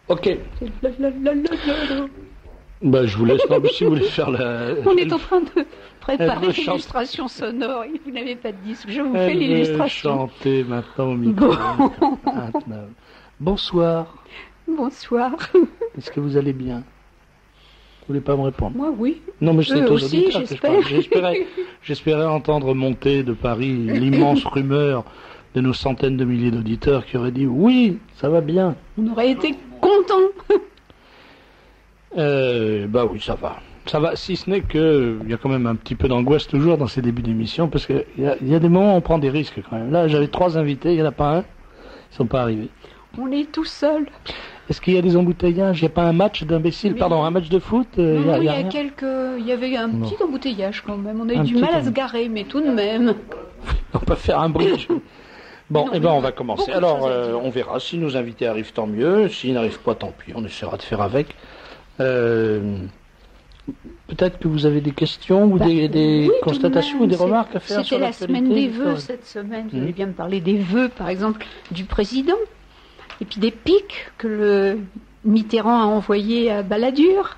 Ok. C'est Bah, je vous laisse, non, mais si vous voulez faire la... On est en train de préparer Elle veut l'illustration sonore et vous n'avez pas de disque. Je vous fais Elle veut l'illustration. chanter maintenant au micro. Bon. Maintenant. Bonsoir. Bonsoir. Est-ce que vous allez bien? Vous voulez pas me répondre? Moi, oui. Non, mais c'est Eux aux aussi, auditeurs que je j'espère. parle. J'espérais entendre monter de Paris l'immense rumeur de nos centaines de milliers d'auditeurs qui auraient dit oui, ça va bien. On aurait été contents. Bah oui, ça va. Ça va, si ce n'est que il y a quand même un petit peu d'angoisse toujours dans ces débuts d'émission, parce qu'il y a des moments où on prend des risques quand même. Là, j'avais 3 invités, il n'y en a pas un, ils sont pas arrivés. On est tout seul. Est-ce qu'il y a des embouteillages? Il n'y a pas un match d'imbéciles, Mais pardon, un match de foot? Non, il y a rien il y avait un Non. petit embouteillage quand même. On a eu Un du petit mal à se garer, mais tout de même. On peut faire un bridge. Bon, Non, eh ben mais on va commencer. beaucoup de Alors, choses à dire. on verra. Si nos invités arrivent, tant mieux. S'ils n'arrivent pas, tant pis. On essaiera de faire avec. Peut-être que vous avez des questions ou des Oui, tout de constatations même, ou des remarques à faire sur C'était la l'actualité semaine des du vœux Covid. cette semaine. Vous Mhm. allez bien me parler des vœux, par exemple, du président. Et puis des pics que le Mitterrand a envoyés à Balladur.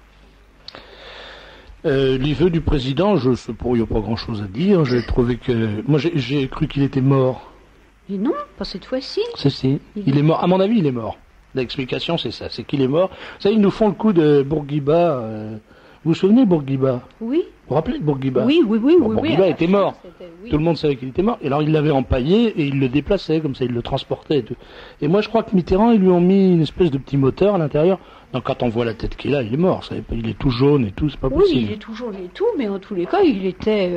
Les vœux du président, il n'y a pas grand-chose à dire. J'ai trouvé que... Moi, j'ai cru qu'il était mort. Et non, pas cette fois-ci. Si. Il est mort. À mon avis, il est mort. L'explication, c'est ça. C'est qu'il est mort. Vous savez, ils nous font le coup de Bourguiba. Vous vous souvenez, Bourguiba? Oui. Vous vous rappelez de Bourguiba? Oui. Bon, Bourguiba était mort. Oui. Tout le monde savait qu'il était mort. Et alors, il l'avait empaillé et il le déplaçait, comme ça, il le transportait. Et tout. Et moi, je crois que Mitterrand, ils lui ont mis une espèce de petit moteur à l'intérieur. Donc, quand on voit la tête qu'il a, il est mort. Il est tout jaune et tout, c'est pas Oui, possible. il est toujours et tout, mais en tous les cas, il était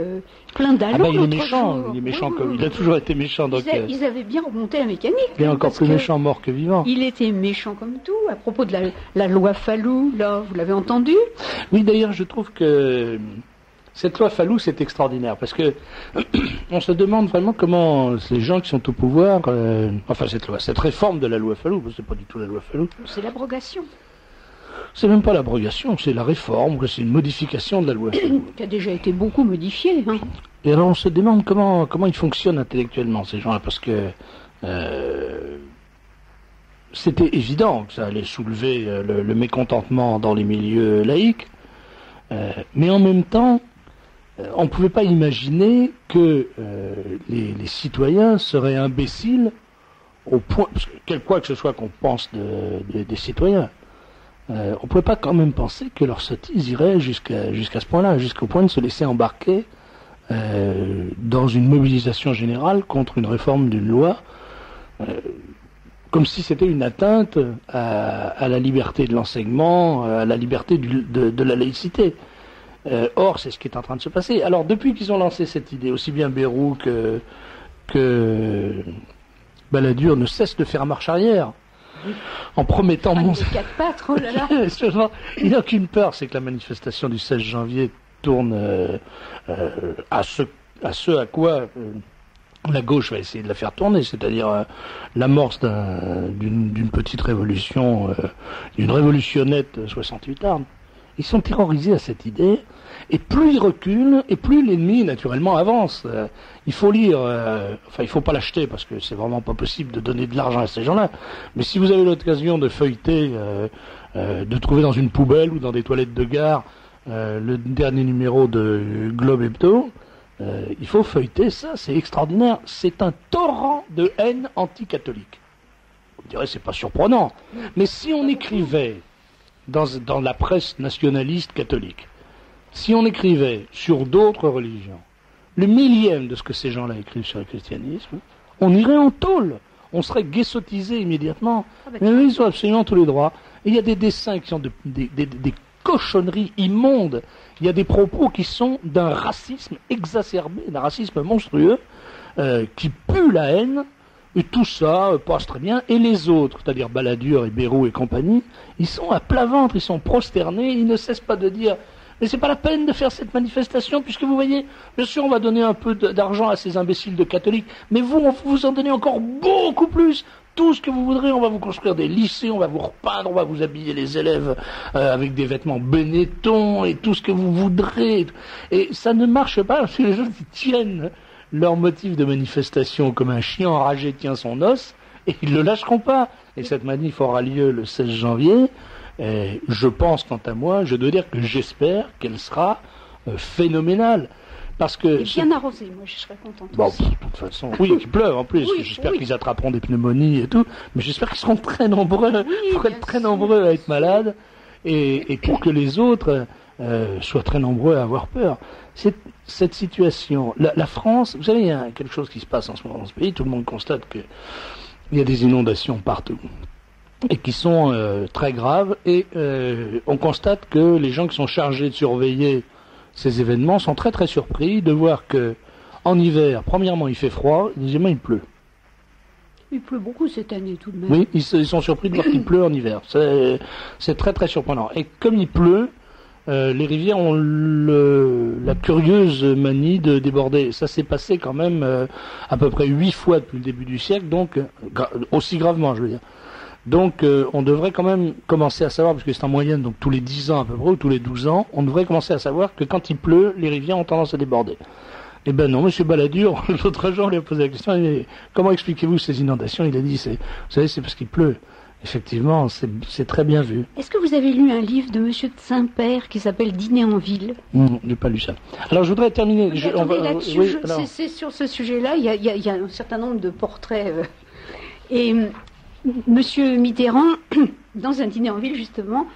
plein d'allons. Ah ben, il est l'autre méchant. jour. Il est méchant Oui, comme... oui, Il a oui. toujours été méchant. Donc, Ils avaient bien remonté la mécanique. il est hein, encore parce plus que méchant mort que vivant. Il était méchant comme tout. À propos de la loi Fallou, là, vous l'avez entendu? Oui, d'ailleurs, je trouve que cette loi Fallou, c'est extraordinaire, parce que on se demande vraiment comment ces gens qui sont au pouvoir, cette réforme de la loi Fallou, parce que c'est pas du tout la loi Fallou, C'est l'abrogation, c'est même pas l'abrogation, c'est la réforme, c'est une modification de la loi Fallou. qui a déjà été beaucoup modifiée. Hein. Et alors on se demande comment ils fonctionnent intellectuellement, ces gens-là, parce que c'était évident que ça allait soulever le mécontentement dans les milieux laïcs, mais en même temps, on ne pouvait pas imaginer que les citoyens seraient imbéciles au point, parce que quoi que ce soit qu'on pense des citoyens, on ne pouvait pas quand même penser que leur sottise irait jusqu'à ce point-là, jusqu'au point de se laisser embarquer dans une mobilisation générale contre une réforme d'une loi, comme si c'était une atteinte à la liberté de l'enseignement, à la liberté de la laïcité. Or, c'est ce qui est en train de se passer. Alors, depuis qu'ils ont lancé cette idée, aussi bien Bayrou que Balladur ne cessent de faire marche arrière, en promettant... Les 4 pattes, oh là là. Il n'a aucune peur, c'est que la manifestation du 16 janvier tourne à ce à quoi la gauche va essayer de la faire tourner, c'est-à-dire l'amorce d'une petite révolution, d'une révolutionnette 68 armes. Ils sont terrorisés à cette idée, et plus ils reculent, et plus l'ennemi, naturellement, avance. Il faut lire, il faut pas l'acheter, parce que c'est vraiment pas possible de donner de l'argent à ces gens-là, mais si vous avez l'occasion de feuilleter, de trouver dans une poubelle ou dans des toilettes de gare le dernier numéro de Globe Hebdo, il faut feuilleter ça, c'est extraordinaire. C'est un torrent de haine anticatholique. Vous me direz, c'est pas surprenant, mais si on écrivait dans la presse nationaliste catholique, si on écrivait sur d'autres religions le millième de ce que ces gens-là écrivent sur le christianisme, on irait en tôle, on serait guessotisé immédiatement. Mais ils ont absolument tous les droits. Et il y a des dessins qui sont des cochonneries immondes. Il y a des propos qui sont d'un racisme exacerbé, d'un racisme monstrueux, qui pue la haine. Et tout ça passe très bien. Et les autres, c'est-à-dire Balladur et Bayrou et compagnie, ils sont à plat ventre, ils sont prosternés, ils ne cessent pas de dire « Mais c'est pas la peine de faire cette manifestation, puisque vous voyez, bien sûr, on va donner un peu d'argent à ces imbéciles de catholiques, mais vous, on vous en donnez encore beaucoup plus. Tout ce que vous voudrez, on va vous construire des lycées, on va vous repeindre, on va vous habiller les élèves avec des vêtements Benetton et tout ce que vous voudrez. » Et ça ne marche pas, parce que les gens qui tiennent leur motif de manifestation comme un chien enragé tient son os, Et ils ne le lâcheront pas. Et cette manif aura lieu le 16 janvier. Et je pense, quant à moi, je dois dire que j'espère qu'elle sera phénoménale. Parce que et bien arrosé, moi je serais contente. Bon, de toute façon, oui, qu'il pleuve en plus. Oui, j'espère qu'ils attraperont des pneumonies et tout. Mais j'espère qu'ils seront très nombreux, nombreux à être malades. Et pour que les autres soient très nombreux à avoir peur. Cette situation, la France, vous savez, il y a quelque chose qui se passe en ce moment dans ce pays. Tout le monde constate qu'il y a des inondations partout. Et qui sont très graves. Et on constate que les gens qui sont chargés de surveiller ces événements sont très très surpris de voir que en hiver, premièrement il fait froid, deuxièmement il pleut. Il pleut beaucoup cette année tout de même. Oui, ils sont surpris de voir qu'il pleut en hiver. C'est très très surprenant. Et comme il pleut, les rivières ont la curieuse manie de déborder. Ça s'est passé quand même à peu près 8 fois depuis le début du siècle, donc aussi gravement je veux dire. Donc on devrait quand même commencer à savoir, parce que c'est en moyenne, donc tous les 10 ans à peu près, ou tous les 12 ans, on devrait commencer à savoir que quand il pleut, les rivières ont tendance à déborder. Eh ben non, monsieur Balladur, l'autre jour, on lui a posé la question, il dit, comment expliquez-vous ces inondations? Il a dit, vous savez, c'est parce qu'il pleut. Effectivement, c'est très bien vu. Est-ce que vous avez lu un livre de monsieur de Saint-Père qui s'appelle Dîner en ville? Non, je n'ai pas lu ça. Alors je voudrais terminer. C'est sur ce sujet-là, il y a un certain nombre de portraits. Et monsieur Mitterrand, dans un dîner en ville justement,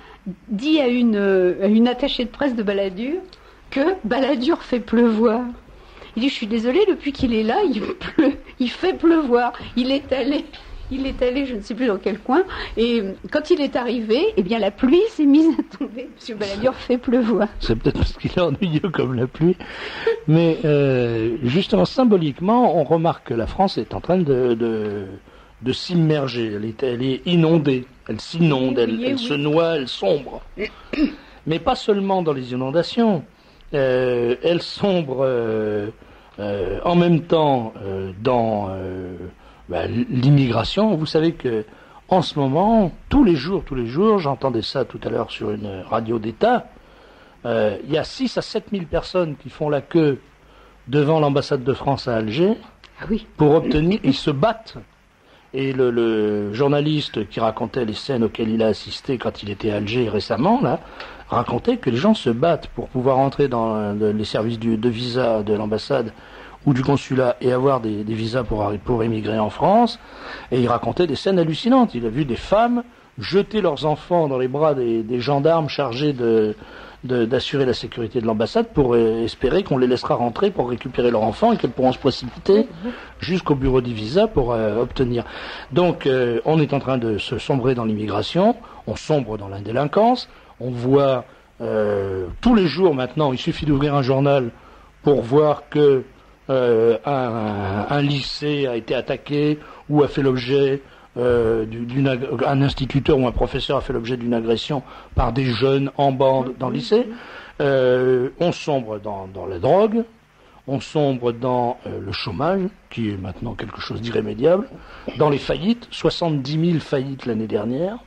dit à une attachée de presse de Balladur que Balladur fait pleuvoir. Il dit, je suis désolé, depuis qu'il est là, il fait pleuvoir. Il est allé, je ne sais plus dans quel coin, et quand il est arrivé, eh bien la pluie s'est mise à tomber. Monsieur Balladur fait pleuvoir. C'est peut-être parce qu'il est ennuyeux comme la pluie, mais justement symboliquement, on remarque que la France est en train de s'immerger. Elle est inondée, elle s'inonde, elle se noie, elle sombre. Mais pas seulement dans les inondations, elle sombre en même temps dans l'immigration. Vous savez que en ce moment, tous les jours, j'entendais ça tout à l'heure sur une radio d'État, il y a 6 à 7 000 personnes qui font la queue devant l'ambassade de France à Alger pour obtenir, ils se battent. Et le journaliste qui racontait les scènes auxquelles il a assisté quand il était à Alger récemment, là, racontait que les gens se battent pour pouvoir entrer dans les services de visa de l'ambassade ou du consulat et avoir des visas pour émigrer en France. Et il racontait des scènes hallucinantes. Il a vu des femmes jeter leurs enfants dans les bras des gendarmes chargés d'assurer la sécurité de l'ambassade pour espérer qu'on les laissera rentrer pour récupérer leurs enfants et qu'elles pourront se précipiter jusqu'au bureau du visa pour obtenir. Donc on est en train de se sombrer dans l'immigration, on sombre dans la délinquance, on voit tous les jours maintenant, il suffit d'ouvrir un journal pour voir que un lycée a été attaqué ou a fait l'objet un instituteur ou un professeur a fait l'objet d'une agression par des jeunes en bande dans le lycée. On sombre dans la drogue, on sombre dans le chômage, qui est maintenant quelque chose d'irrémédiable, dans les faillites, 70 000 faillites l'année dernière.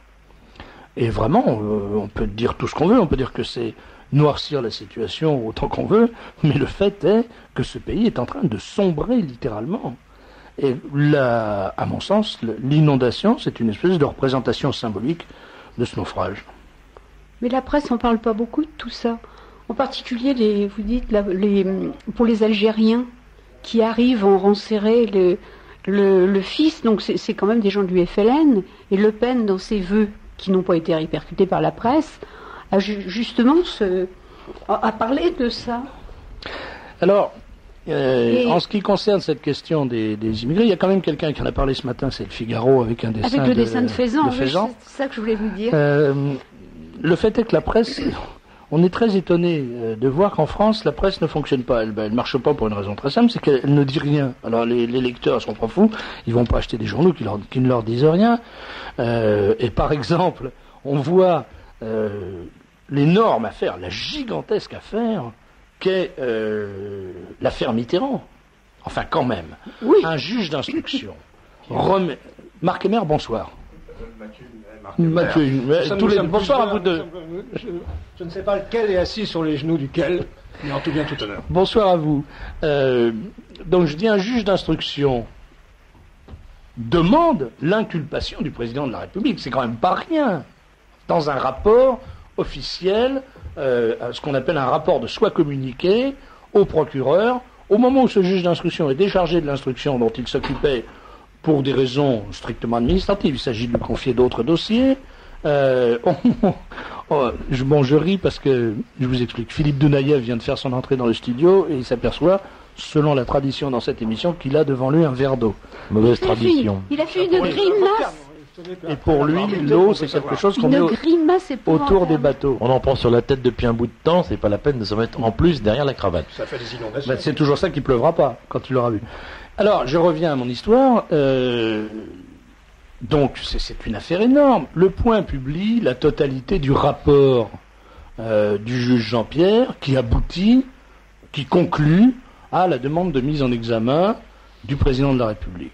Et vraiment, on peut dire tout ce qu'on veut, on peut dire que c'est noircir la situation autant qu'on veut, mais le fait est que ce pays est en train de sombrer littéralement. Et là, à mon sens, l'inondation, c'est une espèce de représentation symbolique de ce naufrage. Mais la presse n'en parle pas beaucoup de tout ça. En particulier, vous dites, pour les Algériens qui arrivent en rang serré, le fils, donc c'est quand même des gens du FLN, et Le Pen, dans ses vœux, qui n'ont pas été répercutés par la presse, a justement a parlé de ça. Alors, en ce qui concerne cette question des immigrés, il y a quand même quelqu'un qui en a parlé ce matin, c'est le Figaro, avec un dessin avec le dessin de Faisan. C'est ça que je voulais vous dire. Le fait est que la presse, on est très étonné de voir qu'en France, la presse ne fonctionne pas. Elle ne marche pas pour une raison très simple, c'est qu'elle ne dit rien. Alors les lecteurs sont pas fous, ils vont pas acheter des journaux qui ne leur disent rien. Et par exemple, on voit l'énorme affaire, la gigantesque affaire qu'est l'affaire Mitterrand. Enfin, quand même. Oui. Un juge d'instruction. Marc Emer, bonsoir. Bonsoir à vous deux. Je ne sais pas lequel est assis sur les genoux duquel, mais en tout bien tout honneur. Bonsoir à vous. Donc je dis un juge d'instruction demande l'inculpation du président de la République. C'est quand même pas rien. Dans un rapport officiel, ce qu'on appelle un rapport de soi communiqué au procureur, au moment où ce juge d'instruction est déchargé de l'instruction dont il s'occupait pour des raisons strictement administratives, il s'agit de lui confier d'autres dossiers. Je ris parce que, je vous explique, Philippe Dounaïev vient de faire son entrée dans le studio et il s'aperçoit, selon la tradition dans cette émission, qu'il a devant lui un verre d'eau. Mauvaise tradition. Il a fait une grimace. Et pour lui, l'eau, c'est quelque chose qu'on met autour des bateaux. On en prend sur la tête depuis un bout de temps, c'est pas la peine de se mettre en plus derrière la cravate. Ça fait des inondations. C'est toujours ça qu'il pleuvra pas, quand tu l'auras vu. Alors, je reviens à mon histoire. Donc, c'est une affaire énorme. Le Point publie la totalité du rapport du juge Jean-Pierre qui conclut à la demande de mise en examen du président de la République.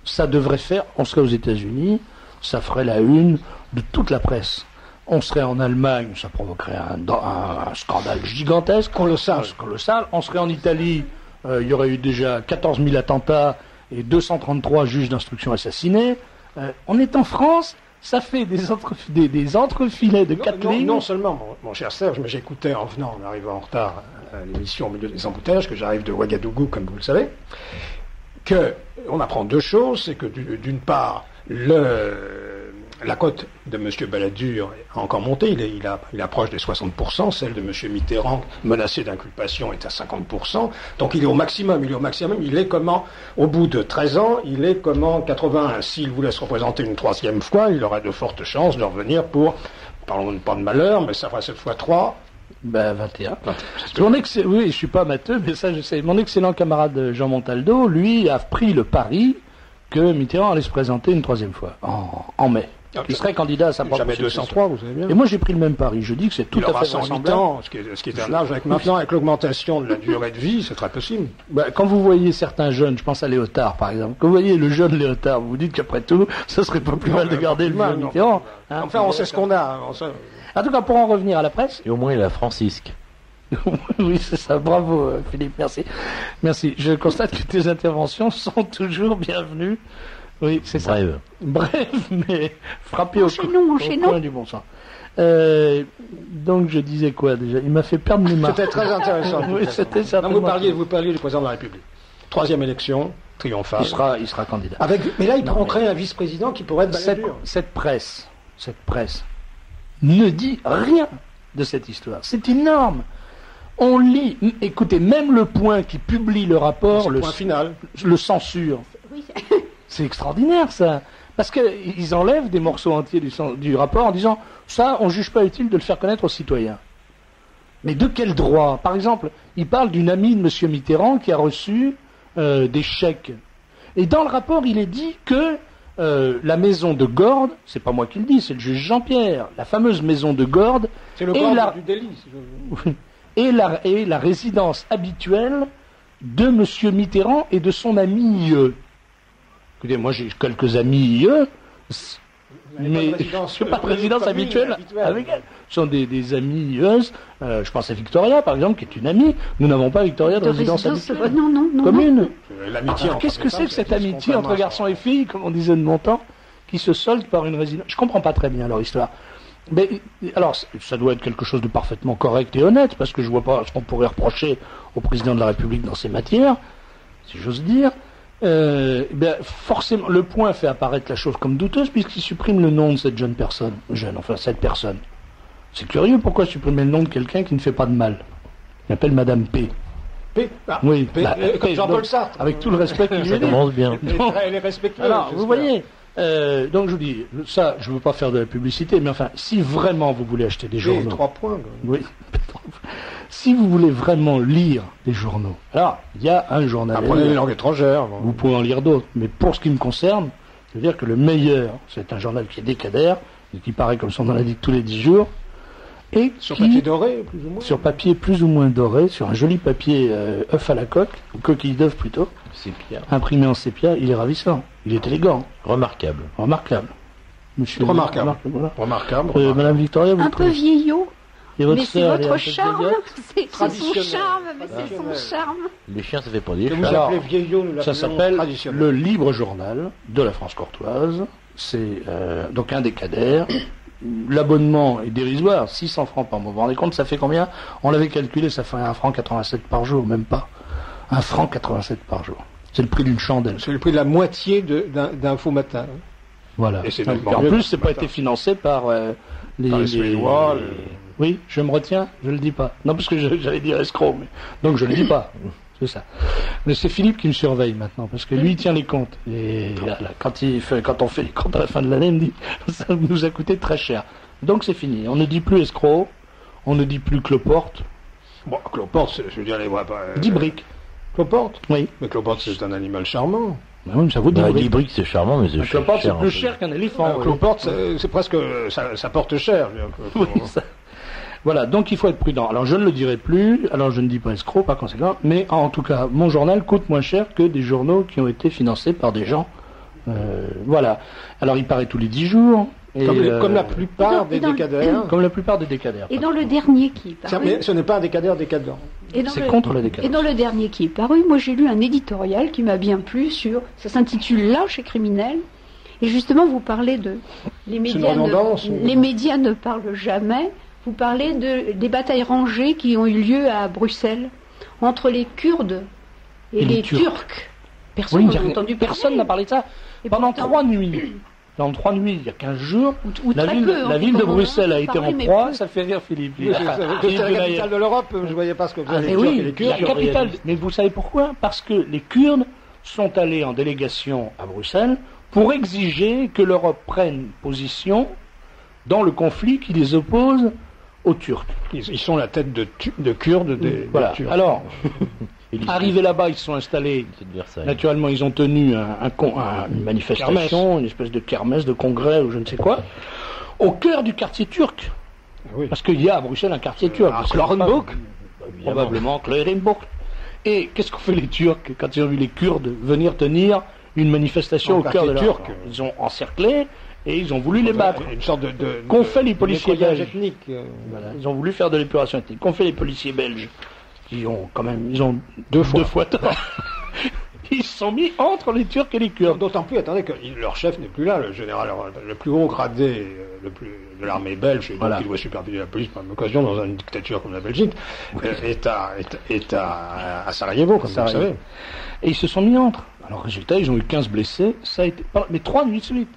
Ça devrait faire, on serait aux États-Unis, ça ferait la une de toute la presse. On serait en Allemagne, ça provoquerait un scandale gigantesque, colossal. On serait en Italie, il y aurait eu déjà 14 000 attentats et 233 juges d'instruction assassinés. On est en France, ça fait des entrefilets de 4 lignes. Non seulement, mon cher Serge, mais j'écoutais en venant, en arrivant en retard à l'émission au milieu des embouteillages, que j'arrive de Ouagadougou, comme vous le savez, on apprend deux choses, c'est que d'une part, la cote de M. Balladur a encore monté, il approche des 60%, celle de M. Mitterrand, menacé d'inculpation, est à 50%, donc il est au maximum, il est comment, au bout de 13 ans, il est comment, 81, s'il voulait se représenter une troisième fois, il aurait de fortes chances de revenir pour, parlons pas de malheur, mais ça fera cette fois 3, 21. Oui, je suis pas matheux, mais ça je sais. Mon excellent camarade Jean Montaldo, lui, a pris le pari que Mitterrand allait se présenter une troisième fois, en mai. Il serait candidat à sa propre jamais 203, vous savez bien. Et moi j'ai pris le même pari. Je dis que c'est tout à fait vraisemblable. Ce qui est un âge avec maintenant, avec l'augmentation de la durée de vie, c'est très possible. Quand vous voyez certains jeunes, je pense à Léotard par exemple, quand vous voyez le jeune Léotard, vous vous dites qu'après tout, ce serait pas plus mal de garder le vieux Mitterrand. Enfin, on sait ce qu'on a. En tout cas, pour en revenir à la presse. Et au moins il a Francisque. Oui, c'est ça. Bravo, Philippe. Merci. Je constate que tes interventions sont toujours bienvenues. Oui, c'est ça. Bref, mais frappé au coin du bon sens. Donc je disais quoi déjà? Il m'a fait perdre mes marques. C'était très intéressant. Oui, c'était certainement. Vous parliez du président de la République. Troisième élection, triomphale. Il sera candidat. Mais là, il prendrait un vice-président qui pourrait être Balladur. Cette presse ne dit rien de cette histoire. C'est énorme. On lit, écoutez, même le Point qui publie le rapport, le point final, le censure. Oui. C'est extraordinaire ça, parce qu'ils enlèvent des morceaux entiers du rapport en disant ça, on juge pas utile de le faire connaître aux citoyens. Mais de quel droit? Par exemple, il parle d'une amie de M. Mitterrand qui a reçu des chèques. Et dans le rapport, il est dit que la maison de Gordes, c'est pas moi qui le dis, c'est le juge Jean-Pierre, la fameuse maison de Gordes, c'est le Gordes du délit, si je veux. et la résidence habituelle de M. Mitterrand et de son ami Écoutez, moi j'ai quelques amis mais je ne suis pas de résidence habituelle avec elles. Ce sont des amies je pense à Victoria, par exemple, qui est une amie. Nous n'avons pas, Victoria, de résidence habituelle. Non. Commune. L'amitié. Qu'est-ce que c'est que cette amitié entre garçons et filles, comme on disait de mon temps, qui se solde par une résidence? Je comprends pas très bien leur histoire. Mais, alors, ça doit être quelque chose de parfaitement correct et honnête, parce que je vois pas ce qu'on pourrait reprocher au président de la République dans ces matières, si j'ose dire. Forcément, le Point fait apparaître la chose comme douteuse puisqu'il supprime le nom de cette cette personne. C'est curieux, pourquoi supprimer le nom de quelqu'un qui ne fait pas de mal? Il appelle Madame P. Oui, comme Jean-Paul Sartre. Avec tout le respect qu'il lui Ça commence bien. Elle est respectueuse. Alors, vous voyez, donc je vous dis, ça, je ne veux pas faire de la publicité, mais enfin, si vraiment vous voulez acheter des journaux... 3 points. Oui. Si vous voulez vraiment lire des journaux, alors, il y a un journal... Apprenez les langues étrangères. Vous pouvez en lire d'autres, mais pour ce qui me concerne, je veux dire que le meilleur, c'est un journal qui est décadaire, et qui paraît, comme son nom l'indique, tous les 10 jours, et sur papier doré, plus ou moins. Sur papier plus ou moins doré, sur un joli papier œuf à la coque, ou coquille d'œuf plutôt. Sépia. Imprimé en sépia, il est ravissant. Il est élégant. Remarquable. Monsieur. Remarquable. Voilà. Remarquable. Madame Victoria, vous un peu vieillot. Et votre Mais c'est sœur, elle est un votre peu charme, vieillotte c'est son Traditionnel. charme, mais c'est son charme. Les chiens, ça fait pas des Que vous chats. Alors, appelez vieillot, nous Ça l'appelons s'appelle traditionnel. le Libre Journal de la France courtoise. C'est donc un décadaire. L'abonnement est dérisoire, 600 francs par mois. Vous vous rendez compte, ça fait combien? On l'avait calculé, ça fait 1 franc 87 par jour, même pas. 1 franc 87 par jour. C'est le prix d'une chandelle. C'est le prix de la moitié d'un faux matin. Voilà. Et c'est Donc, nettement en mieux plus, que c'est ce pas matin. été financé par les Suédois, Oui, je me retiens, je le dis pas. Non, parce que j'allais dire escroc, mais donc je le dis pas. C'est ça. Mais c'est Philippe qui me surveille maintenant, parce que lui il tient les comptes. Et voilà, quand on fait les comptes à la fin de l'année, il me dit ça nous a coûté très cher. Donc c'est fini. On ne dit plus escroc, on ne dit plus cloporte. Bon, Cloporte, je veux dire, les voix pas. 10 briques. Cloporte. Oui. Mais Cloporte, c'est un animal charmant. Ben oui, mais ça vaut 10 Bah, briques. 10 briques, c'est charmant, mais c'est Un cher. cloporte, c'est un plus peu. cher qu'un éléphant. oui. Cloporte, c'est presque. Ça porte cher. je veux dire, Oui, ça- Voilà, donc il faut être prudent. Alors je ne le dirai plus, alors je ne dis pas escroc par conséquent, mais en tout cas, mon journal coûte moins cher que des journaux qui ont été financés par des gens. Voilà. Alors il paraît tous les 10 jours. Et, Comme la plupart des décadaires. comme la plupart des décadaires. Et dans le dernier qui est paru, Mais ce n'est pas un décadaire décadent. et dans C'est le- contre la et décadence. dans le dernier qui est paru, moi j'ai lu un éditorial qui m'a bien plu ça s'intitule Lâche et criminel. Et justement, vous parlez de les une médias, redondance, les médias ne parlent jamais. Vous parlez des batailles rangées qui ont eu lieu à Bruxelles entre les Kurdes et les Turcs. Personne Oui, n'a entendu parler. personne n'a parlé de ça. Et Pendant pourtant- 3 nuits. Dans 3 nuits, il y a 15 jours, Ou la très ville, peu, la hein, ville de pendant Bruxelles a un, été en pareil, mais proie, peu. ça fait rire Philippe. Oui, c'est la capitale de l'Europe, je ne voyais pas ce que faisaient Ah, les mais Turcs oui, et les la Kurdes. capitale. Mais vous savez pourquoi? Parce que les Kurdes sont allés en délégation à Bruxelles pour exiger que l'Europe prenne position dans le conflit qui les oppose aux Turcs. Ils sont la tête de Kurdes des Voilà. Turcs. Alors, arrivés là-bas, ils se sont installés. C'est de Versailles. Naturellement, ils ont tenu une manifestation, une espèce de kermesse, de congrès ou je ne sais quoi, au cœur du quartier turc. Oui. Parce qu'il y a à Bruxelles un quartier turc. Ah, Vous savez Klarenburg. pas, probablement Klarenburg. Et qu'est-ce qu'ont fait les Turcs quand ils ont vu les Kurdes venir tenir une manifestation En au cœur de quartier leur... turc. Ils ont encerclé et ils ont voulu les battre. Une sorte de Qu'ont fait les policiers nettoyage belges ethnique. Voilà. Ils ont voulu faire de l'épuration ethnique. Qu'ont fait les policiers belges qui ont quand même... Ils ont Deux fois tort. Ils se sont mis entre les Turcs et les Kurdes. D'autant plus, attendez, que leur chef n'est plus là, le général, le plus haut gradé de l'armée belge, et donc Voilà. il doit superviser la police par occasion dans une dictature comme la Belgique, est à Sarajevo, comme Sarajevo. vous le savez. Et ils se sont mis entre. Alors, résultat, ils ont eu 15 blessés. Ça a été... Mais 3 nuits de suite.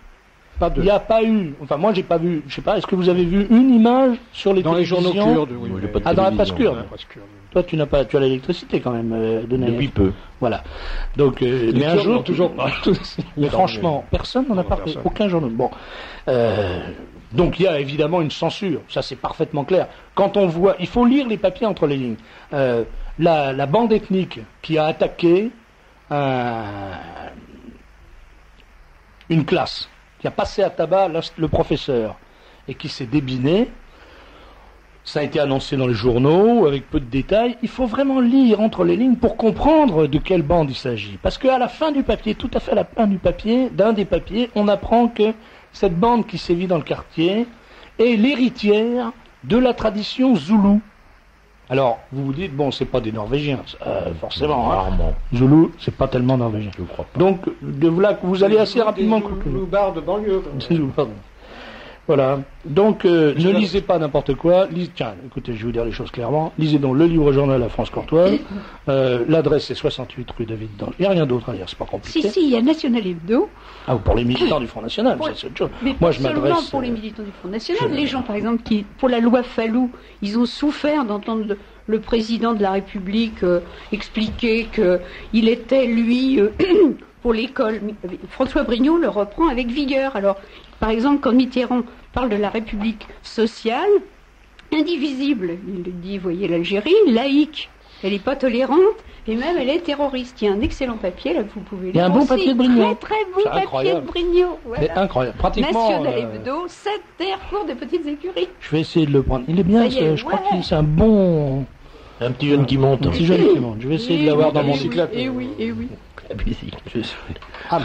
Pas Il n'y a pas eu... Enfin, moi, j'ai pas vu... Je sais pas, est-ce que vous avez vu une image sur les dans les journaux télévisions kurdes, oui. Moi, j'ai mais- pas de Ah, dans la presse télévision, kurde. la presse kurde. Toi, tu n'as pas... Tu as l'électricité, quand même, de Naïef. Depuis peu. Voilà. Donc, mais un Kurdes jour... n'ont toujours pas. Mais franchement, personne n'en a Non, parlé. personne. Aucun journal. Bon. Donc, il y a évidemment une censure. Ça, c'est parfaitement clair. Quand on voit... Il faut lire les papiers entre les lignes. La bande ethnique qui a attaqué une classe, qui a passé à tabac le professeur et qui s'est débiné, ça a été annoncé dans les journaux avec peu de détails. Il faut vraiment lire entre les lignes pour comprendre de quelle bande il s'agit. Parce qu'à la fin du papier, tout à fait à la fin du papier, d'un des papiers, on apprend que cette bande qui sévit dans le quartier est l'héritière de la tradition zoulou. Alors, vous vous dites, bon, c'est pas des Norvégiens, forcément. Hein. Rarement. Zoulou, c'est pas tellement norvégien. Je crois pas. Donc, de là que vous allez assez rapidement... Loupards de banlieue. Pardon. Voilà. Donc, ne lisez pas n'importe quoi. Tiens, écoutez, je vais vous dire les choses clairement. Lisez donc le Libre Journal à France Courtoise. L'adresse, c'est 68 rue David d'Ange. Il n'y a rien d'autre à lire, c'est pas compliqué. Si, il y a National Hebdo. Ah, pour les militants du Front National, Ouais. ça, c'est autre chose. Mais Moi, pas je seulement m'adresse... pour les militants du Front National. Les gens, par exemple, qui, pour la loi Fallou, ils ont souffert d'entendre le président de la République expliquer qu'il était, lui, pour l'école. François Brignot le reprend avec vigueur. Alors, par exemple, quand Mitterrand parle de la République sociale, indivisible, il dit, voyez l'Algérie, laïque, elle n'est pas tolérante, et même elle est terroriste. Il y a un excellent papier, là, que vous pouvez lire. Il y a un bon aussi. papier de Brignot. Très, très bon C'est papier incroyable. de Brignot. C'est Voilà. incroyable. Pratiquement... National Hebdo, 7 terres, cours de petites écuries. je vais essayer de le prendre. Il est bien, Ça y est, je crois ouais. que c'est un bon... Un petit jeune qui monte. Un petit jeune qui monte. Je vais essayer de l'avoir dans mon bicyclette. Et oui, et oui. La bicycle. Ah,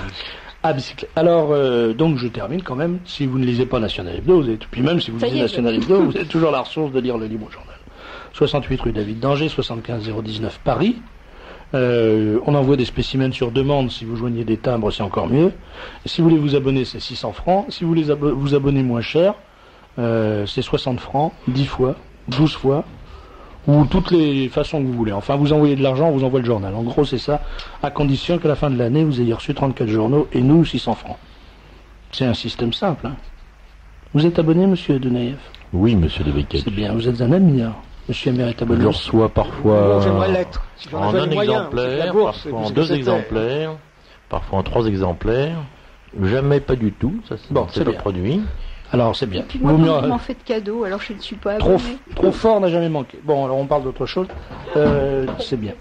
À bicyclette. Alors, donc je termine quand même. Si vous ne lisez pas National Hebdo, puis même si vous lisez National Hebdo, vous avez toujours la ressource de lire le Libre Journal. 68 rue David d'Angers, 75 019 Paris. On envoie des spécimens sur demande. Si vous joignez des timbres, c'est encore mieux. Et si vous voulez vous abonner, c'est 600 francs. Si vous voulez vous abonner moins cher, c'est 60 francs, 10 fois, 12 fois, ou toutes les façons que vous voulez. Enfin, vous envoyez de l'argent, on vous envoie le journal. En gros, c'est ça, à condition qu'à la fin de l'année, vous ayez reçu 34 journaux, et nous, 600 francs. C'est un système simple. Hein. Vous êtes abonné, monsieur Denayev? Oui, monsieur Debriquet. C'est bien, vous êtes un ami, hein. Monsieur Amer est abonné. Je reçois parfois j'aimerais l'être. Si j'en en avais un les moyens, exemplaire, bourse, parfois en puisque 2 c'était- exemplaires, parfois en 3 exemplaires. Jamais pas du tout, ça Bon, c'est c'est pas bien. produit. Alors, c'est bien. Et puis moi, Vaut mieux, quand ils m'en fait de cadeaux, alors je ne suis pas trop, abonnée. trop fort n'a jamais manqué. Bon, alors on parle d'autre chose. C'est bien.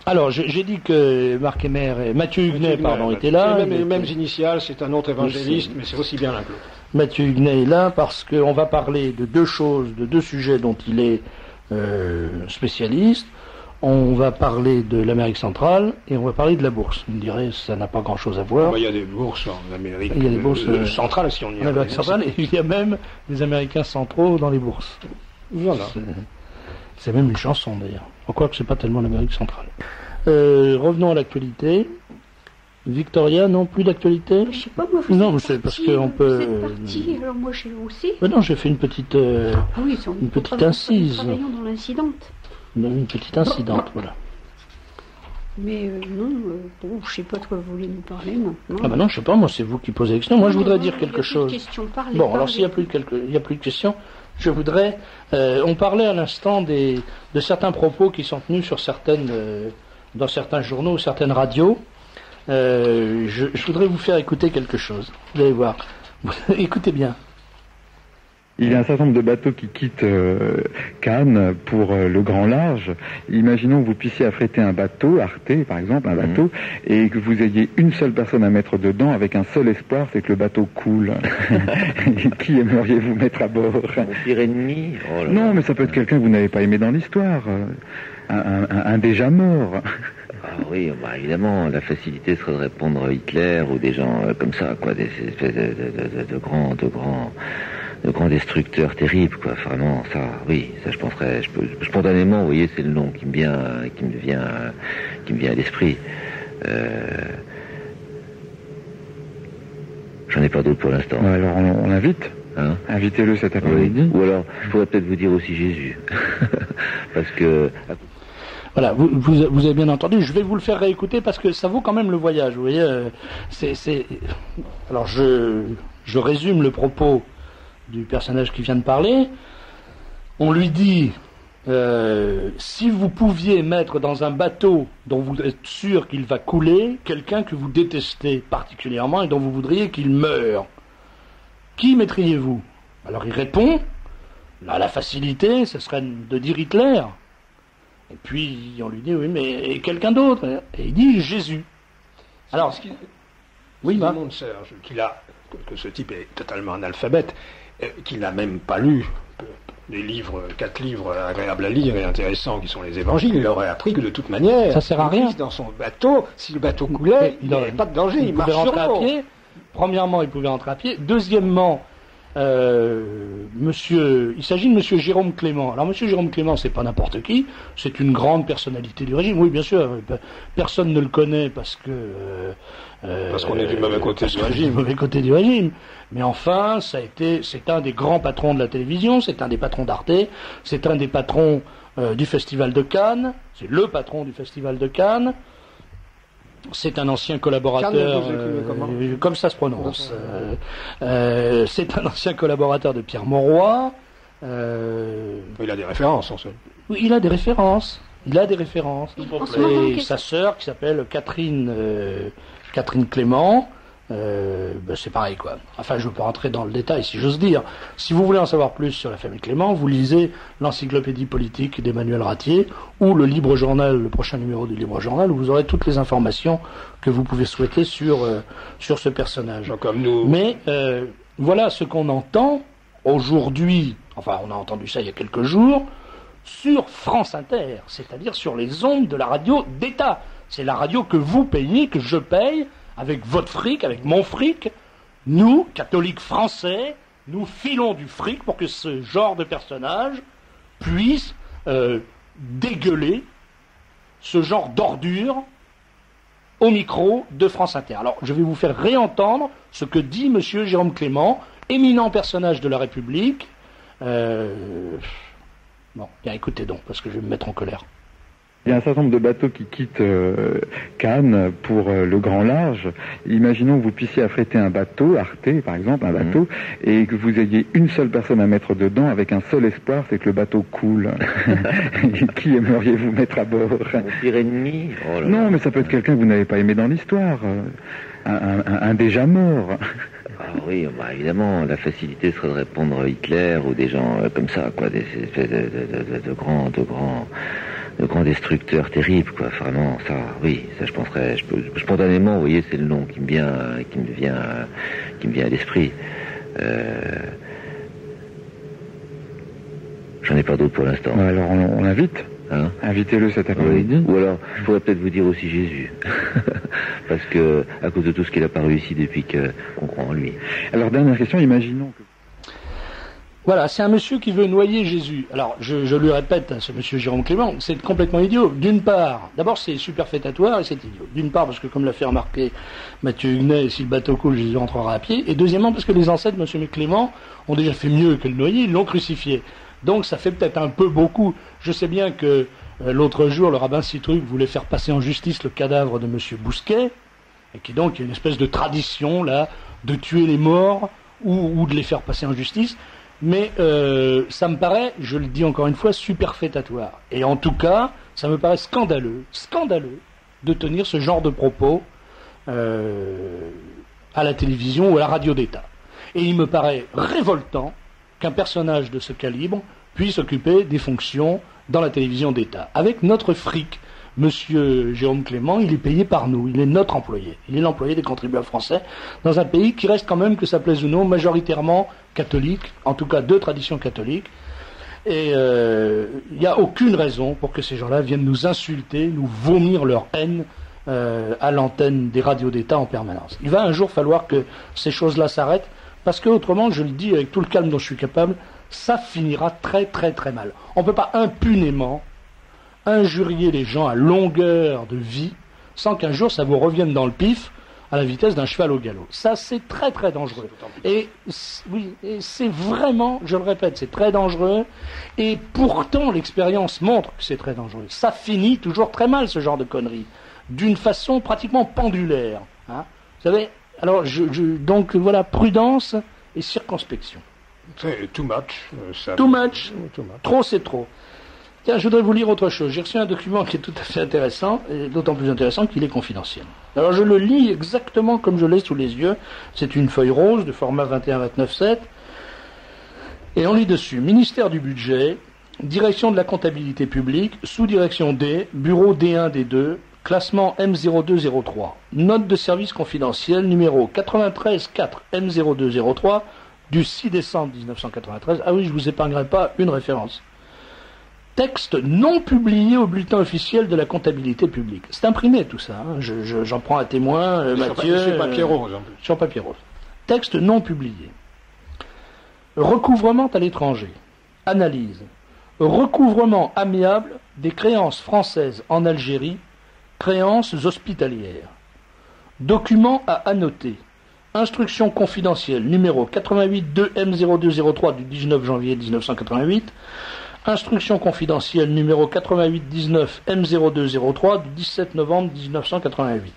Alors, j'ai dit que Marc Emer et Mathieu Huguenet, pardon, étaient là. C'est les mêmes initiales, c'est un autre évangéliste, mais c'est aussi bien l'un que l'autre. Mathieu Huguenet est là parce qu'on va parler de deux choses, de deux sujets dont il est spécialiste. On va parler de l'Amérique centrale et on va parler de la bourse. Vous me direz, ça n'a pas grand-chose à voir. Il y a des bourses en Amérique Il y a des bourses centrales, si on y En Amérique centrale, et il y a même des Américains centraux dans les bourses. Voilà. C'est même une chanson d'ailleurs. Encore que c'est pas tellement l'Amérique centrale. Revenons à l'actualité. Victoria, non, plus d'actualité? Je sais pas, moi, vous Non, êtes c'est parce parti, qu'on peut- Vous êtes parti, alors moi, je aussi. Mais non, j'ai fait une petite, Ah oui, une petite incise. Travaillons dans l'incidente. une petite incidente, voilà. Mais non, bon, je sais pas de quoi vous voulez nous parler maintenant. Ah ben non, je sais pas, moi c'est vous qui posez la question. Moi je voudrais dire Il y a quelque plus de chose. questions, parlez, Bon, alors parlez. s'il n'y a plus de questions, je voudrais. On parlait à l'instant de certains propos qui sont tenus sur dans certains journaux ou certaines radios. Je voudrais vous faire écouter quelque chose. Vous allez voir. Écoutez bien. Il y a un certain nombre de bateaux qui quittent Cannes pour le grand large. Imaginons que vous puissiez affréter un bateau, Arte par exemple, un bateau, et que vous ayez une seule personne à mettre dedans avec un seul espoir, c'est que le bateau coule. Qui aimeriez-vous mettre à bord? Mon pire ennemi. Oh là Non, là. mais ça peut être quelqu'un que vous n'avez pas aimé dans l'histoire. Un déjà mort. Ah oui, bah évidemment, la facilité serait de répondre Hitler ou des gens comme ça, quoi, des espèces de grands destructeurs terribles, quoi. Vraiment, ça, oui, ça je penserais, spontanément, vous voyez, c'est le nom qui me vient à l'esprit. J'en ai pas d'autres pour l'instant. Alors on l'invite. Hein? Invitez-le cet Oui. après-midi. Ou alors, je pourrais peut-être vous dire aussi Jésus. Parce que... Voilà, vous avez bien entendu, je vais vous le faire réécouter parce que ça vaut quand même le voyage, vous voyez. Alors je résume le propos du personnage qui vient de parler. On lui dit, si vous pouviez mettre dans un bateau dont vous êtes sûr qu'il va couler, quelqu'un que vous détestez particulièrement et dont vous voudriez qu'il meure, qui mettriez-vous? Alors il répond, là la facilité, ce serait de dire Hitler. Et puis on lui dit, oui, mais quelqu'un d'autre. Et il dit Jésus. Alors, oui, Tout le monde sait que ce type est totalement analphabète, qu'il n'a même pas lu les livres, 4 livres agréables à lire et intéressants qui sont les évangiles. Il aurait appris que de toute manière, Ça sert à rien. dans son bateau, si le bateau coulait, il n'y avait pas de danger, il pouvait marche sur rentrer à l'eau. pied. Premièrement, il pouvait rentrer à pied. Deuxièmement, il s'agit de monsieur Jérôme Clément. Alors monsieur Jérôme Clément, c'est pas n'importe qui, c'est une grande personnalité du régime. Oui, bien sûr, personne ne le connaît parce qu'on est du mauvais côté du régime. Du mauvais côté du régime. Mais enfin, c'est un des grands patrons de la télévision, c'est un des patrons d'Arte, c'est un des patrons du Festival de Cannes, c'est le patron du Festival de Cannes. C'est un ancien collaborateur, Cannes, vous écrivez comment comme ça se prononce. C'est un ancien collaborateur de Pierre Mauroy. Il a des références, en fait. Oui, il a des références. En ce moment, Et sa sœur, qui s'appelle Catherine Clément, c'est pareil, quoi. Enfin, je ne veux pas rentrer dans le détail, si j'ose dire. Si vous voulez en savoir plus sur la famille Clément, vous lisez l'encyclopédie politique d'Emmanuel Ratier ou le Libre Journal, le prochain numéro du Libre Journal, où vous aurez toutes les informations que vous pouvez souhaiter sur ce personnage. Donc, comme nous... Mais voilà ce qu'on entend aujourd'hui, enfin on a entendu ça il y a quelques jours, sur France Inter, c'est-à-dire sur les ondes de la radio d'État. C'est la radio que vous payez, que je paye, avec votre fric, avec mon fric, nous, catholiques français, nous filons du fric pour que ce genre de personnage puisse dégueuler ce genre d'ordure au micro de France Inter. Alors, je vais vous faire réentendre ce que dit monsieur Jérôme Clément, éminent personnage de la République. Bon, bien écoutez donc, parce que je vais me mettre en colère. Il y a un certain nombre de bateaux qui quittent Cannes pour le grand large. Imaginons que vous puissiez affréter un bateau, Arte par exemple, un bateau, et que vous ayez une seule personne à mettre dedans avec un seul espoir, c'est que le bateau coule. Qui aimeriez-vous mettre à bord? Mon pire ennemi? Oh là Non, là. mais ça peut être quelqu'un que vous n'avez pas aimé dans l'histoire. Un déjà mort. Ah oui, bah, évidemment, la facilité serait de répondre Hitler ou des gens comme ça, quoi, des espèces de grands destructeurs terribles, quoi. Vraiment, ça, oui, ça je penserais, spontanément, vous voyez, c'est le nom qui me vient à l'esprit. J'en ai pas d'autres pour l'instant. Alors on l'invite. Hein? Invitez-le cet après-midi. Oui. Ou alors, je pourrais peut-être vous dire aussi Jésus. Parce que, à cause de tout ce qu'il a pas réussi depuis qu'on croit en lui. Alors, dernière question, imaginons que... Voilà, c'est un monsieur qui veut noyer Jésus. Alors, je lui répète à ce monsieur Jérôme Clément, c'est complètement idiot. D'une part, d'abord c'est superfétatoire et c'est idiot. D'une part parce que, comme l'a fait remarquer Mathieu Huguenet, si le bateau coule, Jésus rentrera à pied. Et deuxièmement parce que les ancêtres de monsieur Clément ont déjà fait mieux que le noyer, ils l'ont crucifié. Donc ça fait peut-être un peu beaucoup. Je sais bien que l'autre jour, le rabbin Citruc voulait faire passer en justice le cadavre de monsieur Bousquet, et qui donc il y a une espèce de tradition là de tuer les morts ou de les faire passer en justice. Mais ça me paraît, je le dis encore une fois, superfétatoire. Et en tout cas, ça me paraît scandaleux de tenir ce genre de propos à la télévision ou à la radio d'État. Et il me paraît révoltant qu'un personnage de ce calibre puisse occuper des fonctions dans la télévision d'État. Avec notre fric, monsieur Jérôme Clément, il est payé par nous, il est notre employé. Il est l'employé des contribuables français dans un pays qui reste quand même, que ça plaise ou non, majoritairement catholique, en tout cas de tradition catholique. Et il n'y a aucune raison pour que ces gens-là viennent nous insulter, nous vomir leur haine à l'antenne des radios d'État en permanence. Il va un jour falloir que ces choses-là s'arrêtent, parce que autrement, je le dis avec tout le calme dont je suis capable, ça finira très très très mal. On ne peut pas impunément injurier les gens à longueur de vie sans qu'un jour ça vous revienne dans le pif à la vitesse d'un cheval au galop. Ça, c'est très très dangereux. Et oui, et c'est vraiment, je le répète, c'est très dangereux. Et pourtant, l'expérience montre que c'est très dangereux. Ça finit toujours très mal, ce genre de conneries, d'une façon pratiquement pendulaire. Hein. Vous savez, alors donc voilà, prudence et circonspection. C'est too much. Too much. Trop, c'est trop. Tiens, je voudrais vous lire autre chose. J'ai reçu un document qui est tout à fait intéressant, et d'autant plus intéressant qu'il est confidentiel. Alors je le lis exactement comme je l'ai sous les yeux. C'est une feuille rose de format 21-29-7. Et on lit dessus: Ministère du Budget, Direction de la Comptabilité Publique, Sous-Direction D, Bureau D1, D2, classement M0203. Note de service confidentielle numéro 93-4 M0203 du 6 décembre 1993. Ah oui, je vous épargnerai pas une référence. Texte non publié au bulletin officiel de la comptabilité publique. C'est imprimé tout ça. Hein. J'en prends un témoin, Mathieu. Sur papier rose en plus. Sur papier rose. Texte non publié. Recouvrement à l'étranger. Analyse. Recouvrement amiable des créances françaises en Algérie. Créances hospitalières. Document à annoter. Instruction confidentielle numéro 88-2 M0203 du 19 janvier 1988. Instruction confidentielle numéro 88-19 M0203 du 17 novembre 1988.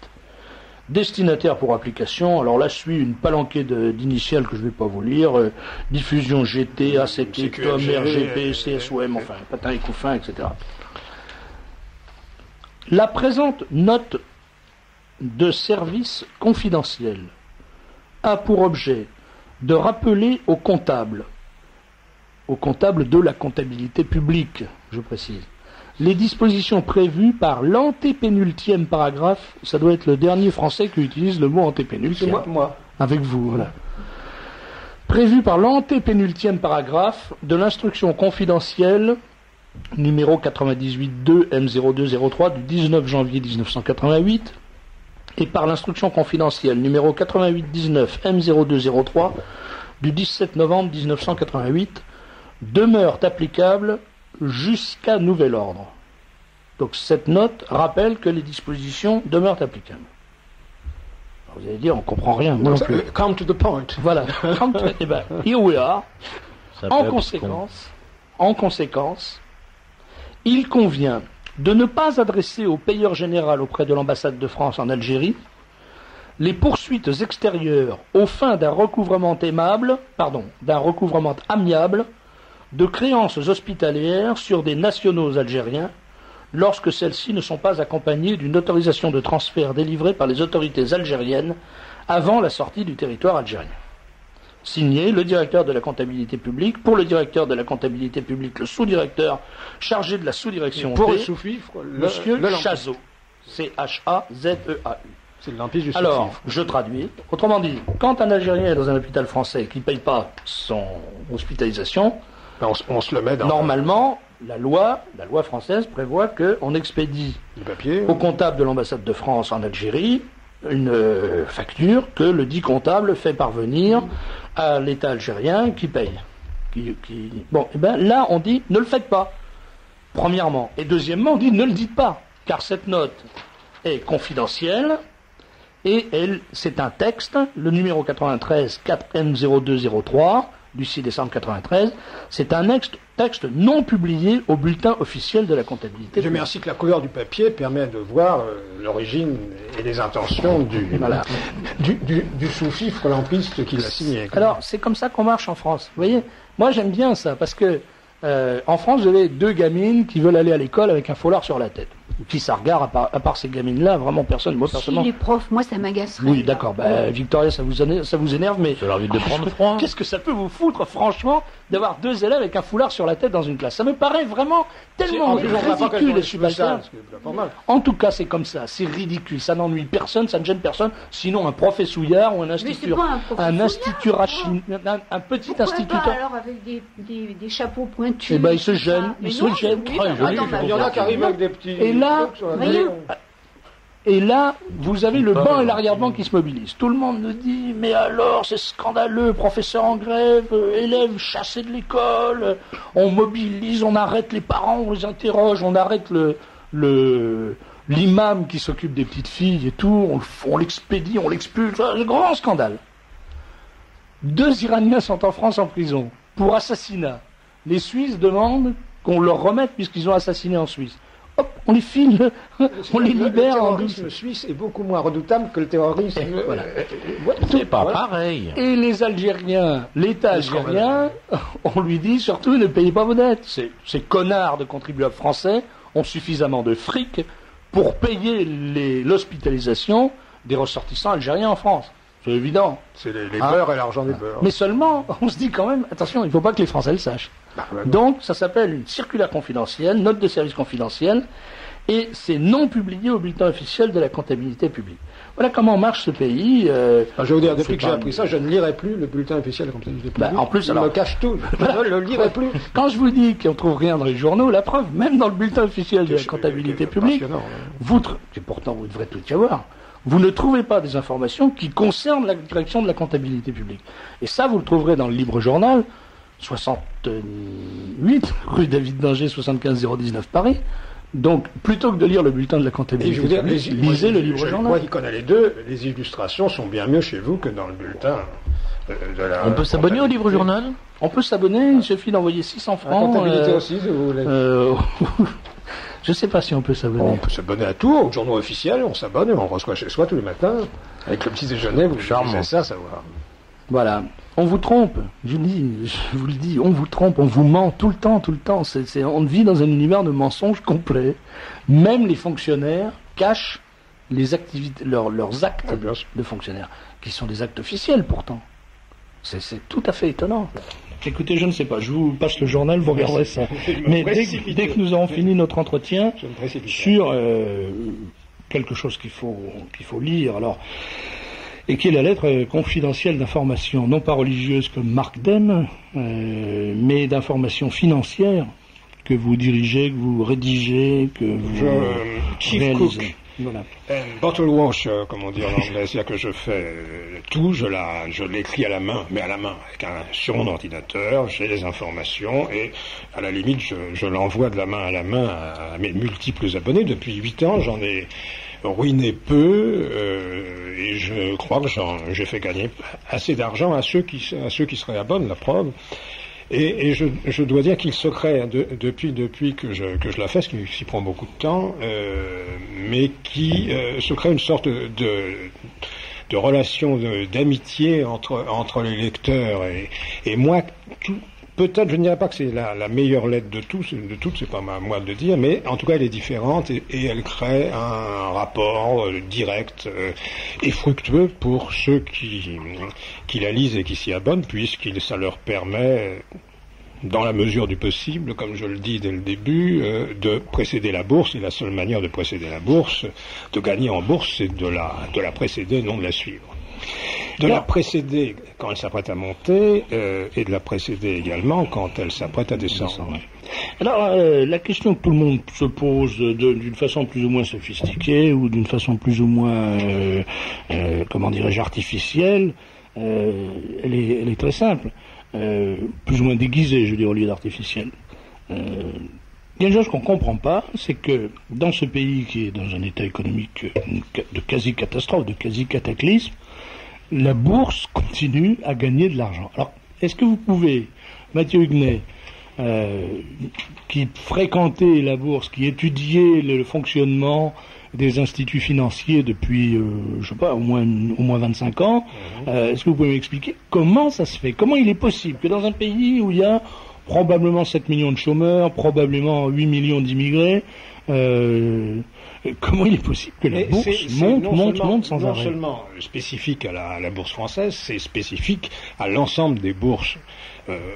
Destinataire pour application, alors là suit une palanquée d'initiales que je ne vais pas vous lire, diffusion GT, ACT, TOM, RGP, CSOM, enfin, patin et couffin, etc. La présente note de service confidentiel a pour objet de rappeler aux comptables de la comptabilité publique, je précise, les dispositions prévues par l'antépénultième paragraphe. Ça doit être le dernier français qui utilise le mot antépénultième. C'est moi. Avec vous, voilà. Prévues par l'antépénultième paragraphe de l'instruction confidentielle numéro 98-2 M0203 du 19 janvier 1988, et par l'instruction confidentielle numéro 8819 M0203 du 17 novembre 1988 demeurent applicables jusqu'à nouvel ordre. Donc cette note rappelle que les dispositions demeurent applicables. Alors vous allez dire, on comprend rien. Moi non plus. Come to the point. Voilà. Eh ben, here we are. Ça En peut conséquence, il convient de ne pas adresser au payeur général auprès de l'ambassade de France en Algérie les poursuites extérieures aux fins d'un recouvrement amiable de créances hospitalières sur des nationaux algériens lorsque celles-ci ne sont pas accompagnées d'une autorisation de transfert délivrée par les autorités algériennes avant la sortie du territoire algérien. Signé le directeur de la comptabilité publique, pour le directeur de la comptabilité publique, le sous-directeur chargé de la sous-direction Pour B, le sous-fifre, Monsieur le Chazot. C-H-A-Z-E-A-U. C'est le lampiste du Alors, sous-fifre. je traduis. Autrement dit, quand un Algérien est dans un hôpital français et qui ne paye pas son hospitalisation, Ben, on se le met dans normalement, la loi française prévoit qu'on expédie le papier. au comptable de l'ambassade de France en Algérie une facture que le dit comptable fait parvenir à l'État algérien qui paye. Bon, et ben là, on dit ne le faites pas, premièrement. Et deuxièmement, on dit ne le dites pas, car cette note est confidentielle et c'est un texte, le numéro 93 4M0203 du 6 décembre 93, c'est un texte non publié au bulletin officiel de la comptabilité. Dieu merci que la couleur du papier permet de voir l'origine et les intentions du sous-fifre lampiste qui l'a signé. Alors, c'est comme ça qu'on marche en France. Vous voyez, moi j'aime bien ça, parce que en France, vous avez deux gamines qui veulent aller à l'école avec un foulard sur la tête. Qui ça regarde, à part ces gamines-là, vraiment personne. Moi, personnellement. Si les profs, moi ça m'agacerait. Oui, d'accord. Bah, Victoria, ça vous énerve, mais. Ça leur envie de prendre froid. Qu'est-ce que ça peut vous foutre, franchement, d'avoir deux élèves avec un foulard sur la tête dans une classe? Ça me paraît vraiment tellement ridicule et subalterne. En tout cas, c'est comme ça. C'est ridicule. Ça n'ennuie personne, ça ne gêne personne. Sinon, un professouillard ou un institut. Un petit instituteur. Pas, alors avec des chapeaux pointus. Eh ben, il se gêne. Il se gêne. Il y en a qui arrivent avec des petits. Et là, vous avez le banc et l'arrière-banc qui se mobilisent. Tout le monde nous dit, mais alors, c'est scandaleux, professeur en grève, élèves chassés de l'école, on mobilise, on arrête les parents, on les interroge, on arrête l'imam qui s'occupe des petites filles et tout, on l'expédie, on l'expulse, c'est un grand scandale. 2 Iraniens sont en France en prison pour assassinat. Les Suisses demandent qu'on leur remette puisqu'ils ont assassiné en Suisse. Hop, on les file, on les libère. Le terrorisme suisse est beaucoup moins redoutable que le terrorisme. Voilà. C'est pas pareil. Et les Algériens, l'État algérien, on lui dit surtout ne payez pas vos dettes. Ces connards de contribuables français ont suffisamment de fric pour payer l'hospitalisation des ressortissants algériens en France. C'est évident. C'est les beurs et l'argent des beurs. Mais seulement, on se dit quand même, attention, il ne faut pas que les Français le sachent. Donc, ça s'appelle une circulaire confidentielle, note de service confidentielle, et c'est non publié au bulletin officiel de la comptabilité publique. Voilà comment marche ce pays. Je vais vous dire, depuis que j'ai appris ça, je ne lirai plus le bulletin officiel de la comptabilité publique. En plus, il me cache tout. Je ne le lirai plus. Quand je vous dis qu'on ne trouve rien dans les journaux, la preuve, même dans le bulletin officiel de la comptabilité publique, et pourtant vous devrez tout y avoir, vous ne trouvez pas des informations qui concernent la direction de la comptabilité publique. Et ça, vous le trouverez dans le Libre Journal, 68, rue David Danger, 75 019 Paris. Donc, plutôt que de lire le bulletin de la comptabilité publique, lisez le Libre Journal. Moi qui connais les deux, les illustrations sont bien mieux chez vous que dans le bulletin de la... On peut s'abonner au Libre Journal ? On peut s'abonner, il suffit d'envoyer 600 francs. La comptabilité aussi, si vous voulez. Je ne sais pas si on peut s'abonner. On peut s'abonner à tout, aux journaux officiels, on s'abonne et on reçoit chez soi tous les matins. Avec le petit déjeuner, vous lisez ça, savoir. Voilà. On vous trompe. Je vous le dis, on vous trompe, on vous ment tout le temps. On vit dans un univers de mensonges complets. Même les fonctionnaires cachent les activités, leurs actes de fonctionnaires, qui sont des actes officiels pourtant. C'est tout à fait étonnant. Écoutez, je ne sais pas, je vous passe le journal, vous regarderez ça. Mais dès que nous aurons fini notre entretien sur quelque chose qu'il faut lire, alors, et qui est la lettre confidentielle d'information, non pas religieuse comme Marc Demme, mais d'information financière que vous dirigez, que vous rédigez, que vous réalisez. Voilà. Bottle wash, comme on dit en anglais, c'est-à-dire que je fais tout, je l'écris à la main, mais à la main, sur mon ordinateur, j'ai les informations, et à la limite, je l'envoie de la main à mes multiples abonnés. Depuis 8 ans, j'en ai ruiné peu, et je crois que j'ai fait gagner assez d'argent à ceux qui se réabonnent, la preuve. Et je dois dire qu'il se crée, depuis que je la fais, ce qui prend beaucoup de temps, mais qui se crée une sorte de relation d'amitié entre les lecteurs et moi. Peut-être, je ne dirais pas que c'est la meilleure lettre de toutes, c'est pas à moi de le dire, mais en tout cas elle est différente et elle crée un rapport direct et fructueux pour ceux qui la lisent et qui s'y abonnent, puisque ça leur permet, dans la mesure du possible, comme je le dis dès le début, de précéder la bourse. Et la seule manière de précéder la bourse, de gagner en bourse, c'est de la précéder, non de la suivre. De la précéder quand elle s'apprête à monter, et de la précéder également quand elle s'apprête à descendre. Alors, la question que tout le monde se pose d'une façon plus ou moins sophistiquée ou d'une façon plus ou moins, comment dirais-je, artificielle, elle est très simple, plus ou moins déguisée, je veux dire, au lieu d'artificielle. Il y a une chose qu'on ne comprend pas, c'est que dans ce pays qui est dans un état économique de quasi-catastrophe, de quasi-cataclysme, la bourse continue à gagner de l'argent. Alors, est-ce que vous pouvez, Mathieu Huguenet, qui fréquentait la bourse, qui étudiait le fonctionnement des instituts financiers depuis, je sais pas, au moins 25 ans, est-ce que vous pouvez m'expliquer comment ça se fait? Comment il est possible que dans un pays où il y a probablement 7 millions de chômeurs, probablement 8 millions d'immigrés, comment il est possible que la bourse monte sans arrêt? Non seulement spécifique à la bourse française, c'est spécifique à l'ensemble des bourses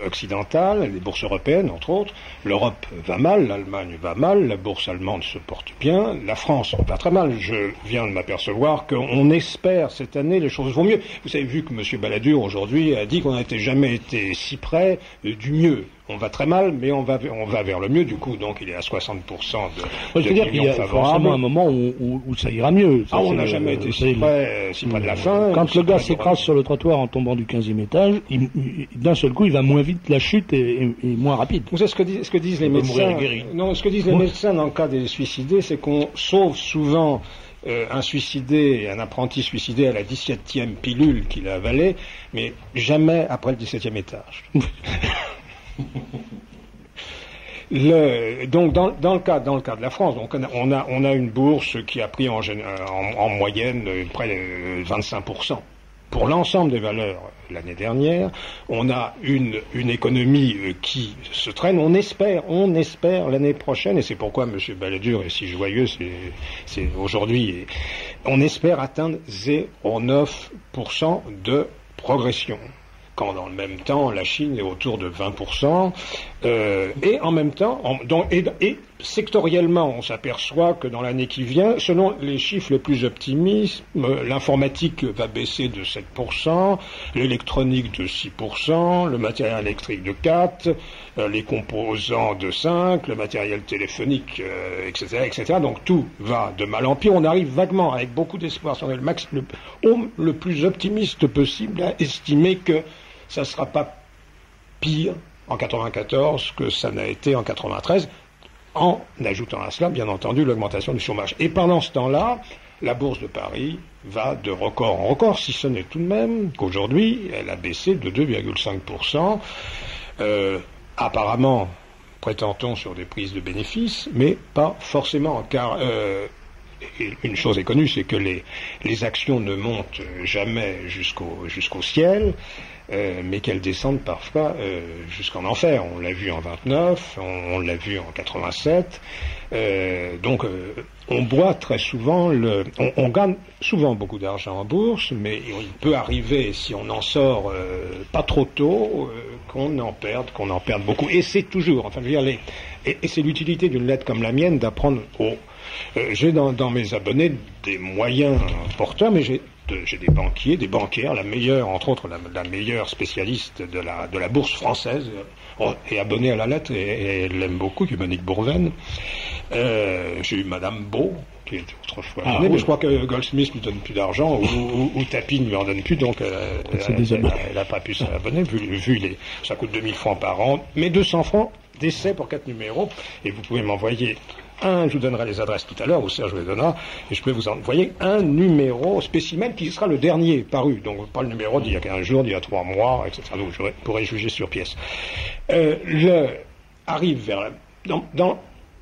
occidentales, les bourses européennes entre autres. L'Europe va mal, l'Allemagne va mal, la bourse allemande se porte bien, la France va très mal. Je viens de m'apercevoir qu'on espère cette année les choses vont mieux. Vous avez vu que M. Balladur aujourd'hui a dit qu'on n'était jamais été si près du mieux. On va très mal, mais on va vers le mieux, du coup, donc il est à 60% de c'est-à-dire qu'il y a forcément un moment où ça ira mieux. Ça, on n'a jamais été si près de la fin. Quand le gars s'écrase sur le trottoir en tombant du 15e étage, d'un seul coup, il va moins vite, la chute est moins rapide. Vous savez ce que disent les médecins? Non, ce que disent les médecins dans le cas des suicidés, c'est qu'on sauve souvent un suicidé, un apprenti suicidé à la 17e pilule qu'il a avalée, mais jamais après le 17e étage. Donc dans le cas de la France, donc on a une bourse qui a pris en moyenne près de 25%. Pour l'ensemble des valeurs l'année dernière, on a une économie qui se traîne. On espère l'année prochaine, et c'est pourquoi M. Balladur est si joyeux, c'est aujourd'hui, on espère atteindre 0,9% de progression. Quand dans le même temps, la Chine est autour de 20%, et en même temps, et sectoriellement, on s'aperçoit que dans l'année qui vient, selon les chiffres les plus optimistes, l'informatique va baisser de 7%, l'électronique de 6%, le matériel électrique de 4%, les composants de 5%, le matériel téléphonique, etc., etc. Donc tout va de mal en pire. On arrive vaguement, avec beaucoup d'espoir, sur le plus optimiste possible, à estimer que ça ne sera pas pire en 94 que ça n'a été en 93, en ajoutant à cela, bien entendu, l'augmentation du chômage. Et pendant ce temps-là, la bourse de Paris va de record en record, si ce n'est tout de même qu'aujourd'hui, elle a baissé de 2,5%. Apparemment, prétend-on sur des prises de bénéfices, mais pas forcément, car une chose est connue, c'est que les actions ne montent jamais jusqu'au ciel, mais qu'elles descendent parfois jusqu'en enfer. On l'a vu en 29, on l'a vu en 87. Donc on boit très souvent, on gagne souvent beaucoup d'argent en bourse, mais il peut arriver, si on en sort pas trop tôt, qu'on en perde beaucoup. Et c'est toujours, enfin je veux dire, et c'est l'utilité d'une lettre comme la mienne d'apprendre j'ai dans mes abonnés des moyens porteurs, mais j'ai des banquiers, des banquières, la meilleure, entre autres, la meilleure spécialiste de la bourse française, est abonnée à la lettre et elle l'aime beaucoup, qui est Monique Bourven. J'ai eu Madame Beau, qui était autrefois Ah, donné, mais oui. je crois que Goldsmith lui donne plus d'argent, ou Tapi ne lui en donne plus, donc elle n'a pas pu s'abonner, ça coûte 2000 francs par an, mais 200 francs d'essai pour 4 numéros, et vous pouvez m'envoyer je vous donnerai les adresses tout à l'heure, ou Serge vous les donnera, et je peux vous envoyer un numéro spécimen qui sera le dernier paru, donc pas le numéro d'il y a 15 jours, d'il y a 3 mois, etc. Donc je pourrais juger sur pièce. Arrive vers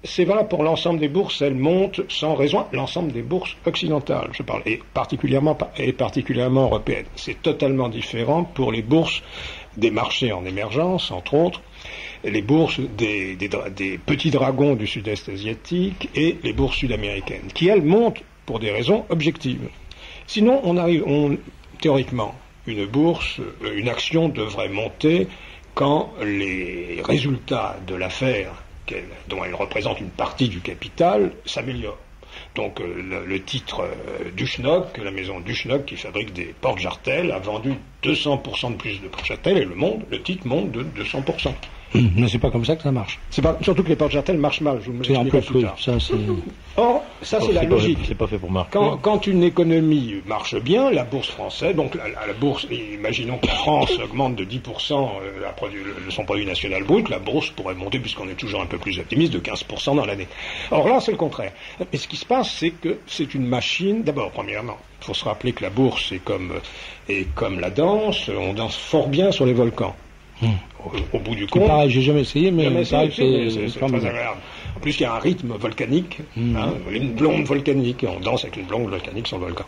c'est valable pour l'ensemble des bourses, elles montent sans raison, l'ensemble des bourses occidentales, je parle, et particulièrement européennes. C'est totalement différent pour les bourses des marchés en émergence, entre autres, les bourses des petits dragons du sud-est asiatique et les bourses sud-américaines, qui elles montent pour des raisons objectives. Sinon, théoriquement, une action devrait monter quand les résultats de l'affaire, dont elle représente une partie du capital, s'améliorent. Donc le titre Duchnock, la maison Duchnock qui fabrique des porte-jartelles, a vendu 200% de plus de porte-jartelles, et le titre monte de 200%. Mais c'est pas comme ça que ça marche. Surtout que les porte-jartelles marchent mal, je vous l'expliquerai plus tard. Or, ça c'est la logique. C'est pas fait pour marquer. Quand une économie marche bien, la bourse française, donc la bourse, imaginons que la France augmente de 10% son produit national brut, la bourse pourrait monter, puisqu'on est toujours un peu plus optimiste, de 15% dans l'année. Or là, c'est le contraire. Mais ce qui se passe, c'est que c'est une machine, d'abord, premièrement, il faut se rappeler que la bourse est comme la danse, on danse fort bien sur les volcans. Au bout du compte. Pareil, j'ai jamais essayé, mais c'est très agréable. En plus, il y a un rythme volcanique, une blonde volcanique, et on danse avec une blonde volcanique sur le volcan.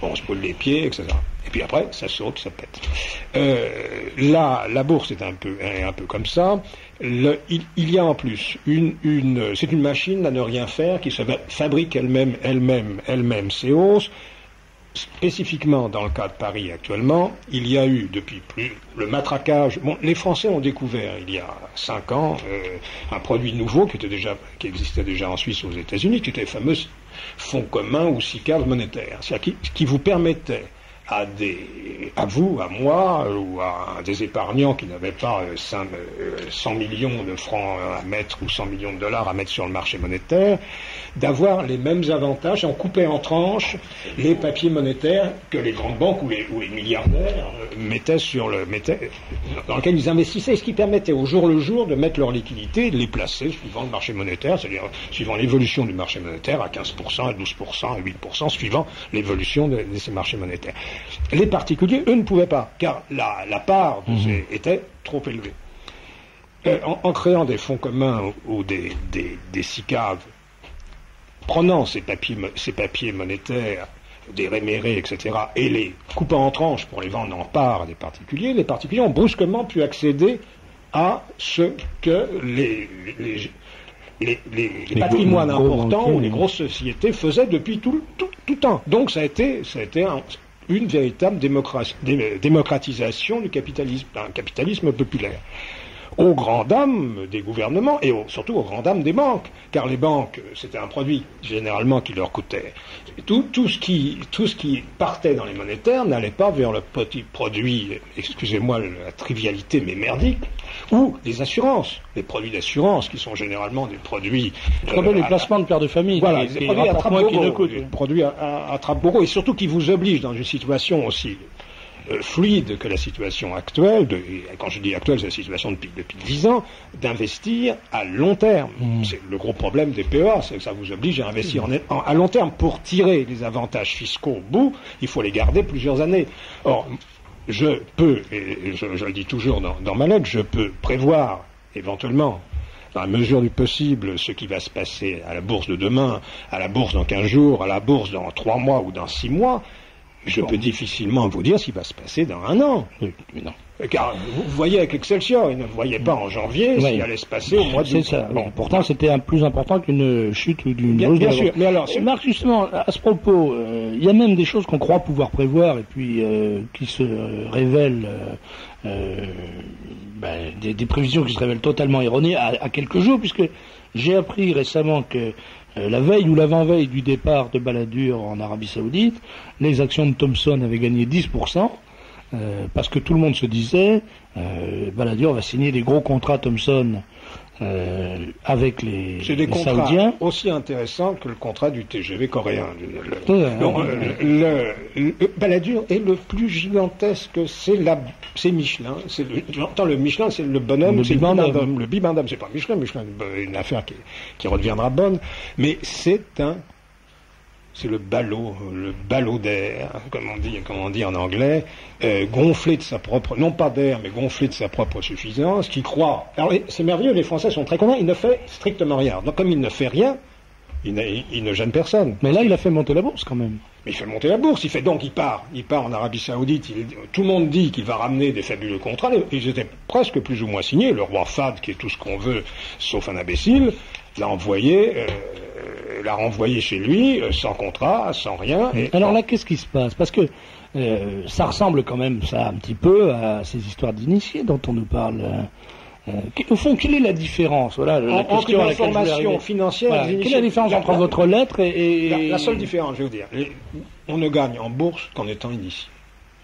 On se poule les pieds, etc. Et puis après, ça saute, ça pète. La bourse est un peu comme ça. Il y a en plus c'est une machine à ne rien faire qui se fabrique elle-même ses hausses. Spécifiquement dans le cas de Paris actuellement, il y a eu depuis le matraquage. Les Français ont découvert il y a 5 ans un produit nouveau qui existait déjà en Suisse, aux États-Unis, qui était le fameux fonds commun ou SICAV monétaire, c'est-à-dire qui vous permettait à vous, à moi, ou à des épargnants qui n'avaient pas 100 millions de francs à mettre ou 100 millions de dollars à mettre sur le marché monétaire, d'avoir les mêmes avantages. On coupait en tranches les papiers monétaires que les grandes banques ou les milliardaires mettaient dans lesquels ils investissaient, ce qui permettait au jour le jour de mettre leur liquidité et de les placer suivant le marché monétaire, c'est-à-dire suivant l'évolution du marché monétaire à 15%, à 12%, à 8%, suivant l'évolution de ces marchés monétaires. Les particuliers, eux, ne pouvaient pas, car la part était trop élevée. En créant des fonds communs ou des SICAV, prenant ces papiers monétaires, des rémérés, etc., et les coupant en tranches pour les vendre en parts à des particuliers, les particuliers ont brusquement pu accéder à ce que les patrimoines importants ou les grosses sociétés faisaient depuis tout temps. Donc ça a été une véritable démocratisation du capitalisme, un capitalisme populaire. Aux grandes dames des gouvernements et surtout aux grandes dames des banques, car les banques, c'était un produit généralement qui leur coûtait. Tout ce qui partait dans les monétaires n'allait pas vers le petit produit, excusez-moi la trivialité, mais merdique, ou les assurances, les produits d'assurance qui sont généralement des produits... les placements de père de famille. Voilà, des produits attrape-bourreaux, des produits attrape-bourreaux, et surtout qui vous obligent dans une situation aussi fluide que la situation actuelle, et quand je dis actuelle, c'est la situation depuis 10 ans, d'investir à long terme. C'est le gros problème des PEA, c'est que ça vous oblige à investir à long terme. Pour tirer les avantages fiscaux au bout, il faut les garder plusieurs années. Or, je peux, et je le dis toujours dans ma lettre, je peux prévoir éventuellement, dans la mesure du possible, ce qui va se passer à la bourse de demain, à la bourse dans 15 jours, à la bourse dans 3 mois ou dans 6 mois. Je peux difficilement vous dire ce qui va se passer dans 1 an. Mais non. Car vous voyez avec Excelsior, ils ne voyaient pas en janvier ce qui allait se passer au mois d'août. C'est ça. Bon, pourtant, c'était plus important qu'une chute ou d'une bien sûr. Mais alors, Marc, justement, à ce propos, il y a même des choses qu'on croit pouvoir prévoir et puis qui se révèlent, des prévisions qui se révèlent totalement erronées à quelques jours, puisque j'ai appris récemment que la veille ou l'avant-veille du départ de Balladur en Arabie Saoudite, les actions de Thomson avaient gagné 10%, parce que tout le monde se disait, Balladur va signer des gros contrats Thomson avec c'est des les contrats Saoudiens. aussi intéressants que le contrat du TGV coréen. Le Balladur est le plus gigantesque, c'est Michelin. J'entends le Michelin, c'est le bonhomme, c'est le bibendum. C'est pas Michelin, une affaire qui redeviendra bonne, mais c'est le ballot d'air, comme on dit en anglais, gonflé de sa propre, non pas d'air, mais gonflé de sa propre suffisance, qui croit. Alors c'est merveilleux, les Français sont très contents, il ne fait strictement rien. Donc comme il ne fait rien, il ne gêne personne. Mais là, il a fait monter la bourse quand même. Mais il fait monter la bourse, il part en Arabie Saoudite, tout le monde dit qu'il va ramener des fabuleux contrats, ils étaient presque plus ou moins signés, le roi Fahd, qui est tout ce qu'on veut, sauf un imbécile, l'a renvoyé chez lui, sans contrat, sans rien. Alors là, qu'est-ce qui se passe? Parce que ça ressemble quand même ça un petit peu à ces histoires d'initiés dont on nous parle. Au fond, quelle est la différence? Voilà, la question à laquelle je voulais arriver. Financière. Voilà. Quelle est la différence entre votre lettre et... La seule différence, je vais vous dire, on ne gagne en bourse qu'en étant initié.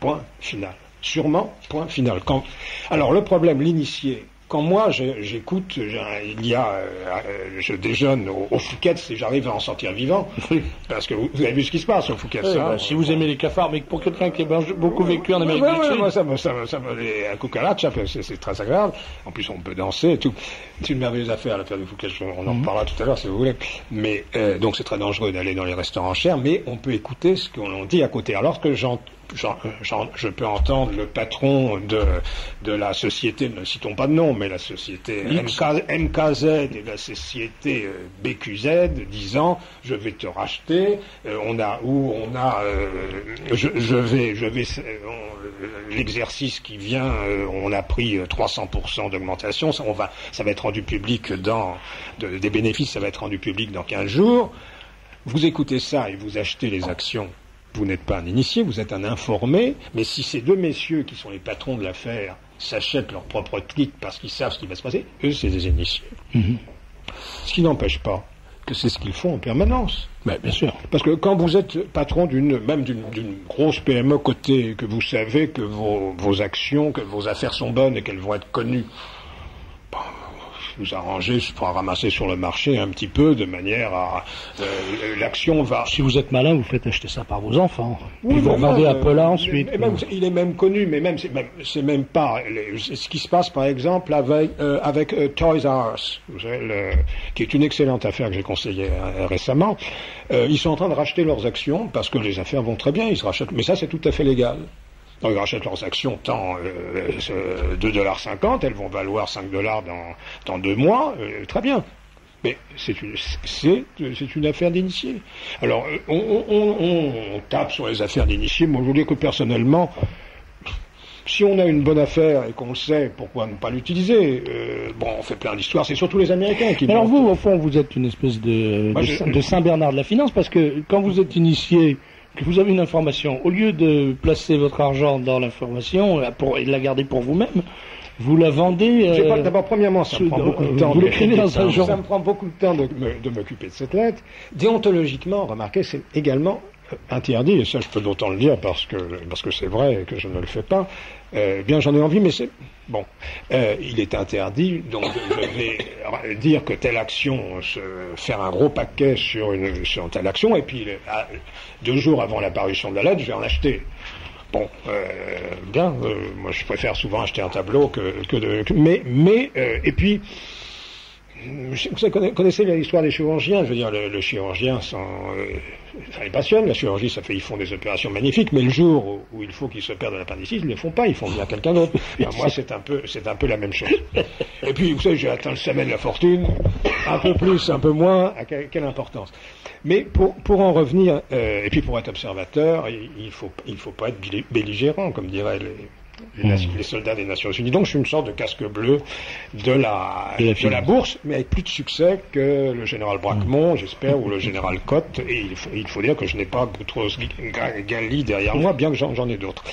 Point final. Sûrement, point final. Alors le problème, l'initié, quand moi j'écoute, je déjeune au Fouquet's et j'arrive à en sortir vivant, parce que vous avez vu ce qui se passe au Fouquet's. Si vous aimez les cafards, mais pour quelqu'un qui a beaucoup vécu en Amérique du Sud, moi, ça me un cucaracha, c'est très agréable. En plus, on peut danser et tout. C'est une merveilleuse affaire, l'affaire du Fouquet's. On en reparlera tout à l'heure si vous voulez. Mais donc c'est très dangereux d'aller dans les restaurants chers, mais on peut écouter ce qu'on dit à côté. Alors que je peux entendre le patron de la société, ne citons pas de nom, mais la société MKZ et la société BQZ disant je vais te racheter, l'exercice qui vient, on a pris 300% d'augmentation, ça va être rendu public des bénéfices, ça va être rendu public dans 15 jours. Vous écoutez ça et vous achetez les actions. Vous n'êtes pas un initié, vous êtes un informé, mais si ces deux messieurs qui sont les patrons de l'affaire s'achètent leur propre tweet parce qu'ils savent ce qui va se passer, eux c'est des initiés. Ce qui n'empêche pas que c'est ce qu'ils font en permanence. Mais bien sûr. Parce que quand vous êtes patron d'une grosse PME cotée, que vous savez que vos actions, que vos affaires sont bonnes et qu'elles vont être connues, vous arrangez pour ramasser sur le marché un petit peu de manière à l'action va. Si vous êtes malin, vous faites acheter ça par vos enfants. Oui, puis vous revendez à Paula ensuite. Il est même connu, mais c'est même pas ce qui se passe par exemple avec Toys R Us, vous savez, qui est une excellente affaire que j'ai conseillée récemment. Ils sont en train de racheter leurs actions parce que les affaires vont très bien. Ils se rachètent, mais ça c'est tout à fait légal. Donc ils rachètent leurs actions tant $2,50, elles vont valoir $5 dans 2 mois, très bien. Mais c'est une affaire d'initié. Alors on tape sur les affaires d'initié. Moi je vous dis que personnellement, si on a une bonne affaire et qu'on le sait, pourquoi ne pas l'utiliser? On fait plein d'histoires, c'est surtout les Américains qui... Alors vous, au fond, vous êtes une espèce de Saint-Bernard de la finance, parce que quand vous êtes initié, que vous avez une information, au lieu de placer votre argent dans l'information et de la garder pour vous-même, vous la vendez... D'abord, premièrement, ça me prend beaucoup de temps. Vous l'écrivez dans un journal. Ça me prend beaucoup de temps de m'occuper de cette lettre. Déontologiquement, remarquez, c'est également interdit, et ça je peux d'autant le dire parce que c'est vrai et que je ne le fais pas. Bien j'en ai envie, mais c'est... Bon, il est interdit, donc je vais dire que telle action, faire un gros paquet sur telle action, et puis 2 jours avant l'apparition de la lettre, je vais en acheter. Bon, moi je préfère souvent acheter un tableau mais et puis vous connaissez l'histoire des chirurgiens. Je veux dire, le chirurgien, ça les passionne. La chirurgie, ils font des opérations magnifiques, mais le jour où il faut qu'ils s'opèrent de l'appendicite, ils ne le font pas. Ils font bien quelqu'un d'autre. Moi, c'est un peu la même chose. Et puis, vous savez, j'ai atteint le sommet de la fortune. Un peu plus, un peu moins. À quelle importance? Mais pour en revenir, et puis pour être observateur, il faut pas être belligérant, comme diraient les soldats des Nations Unies. Donc je suis une sorte de casque bleu de la bourse, mais avec plus de succès que le général Braquemont, j'espère, ou le général Cotte. Et il faut dire que je n'ai pas Boutros Ghali derrière moi, bien que j'en ai d'autres.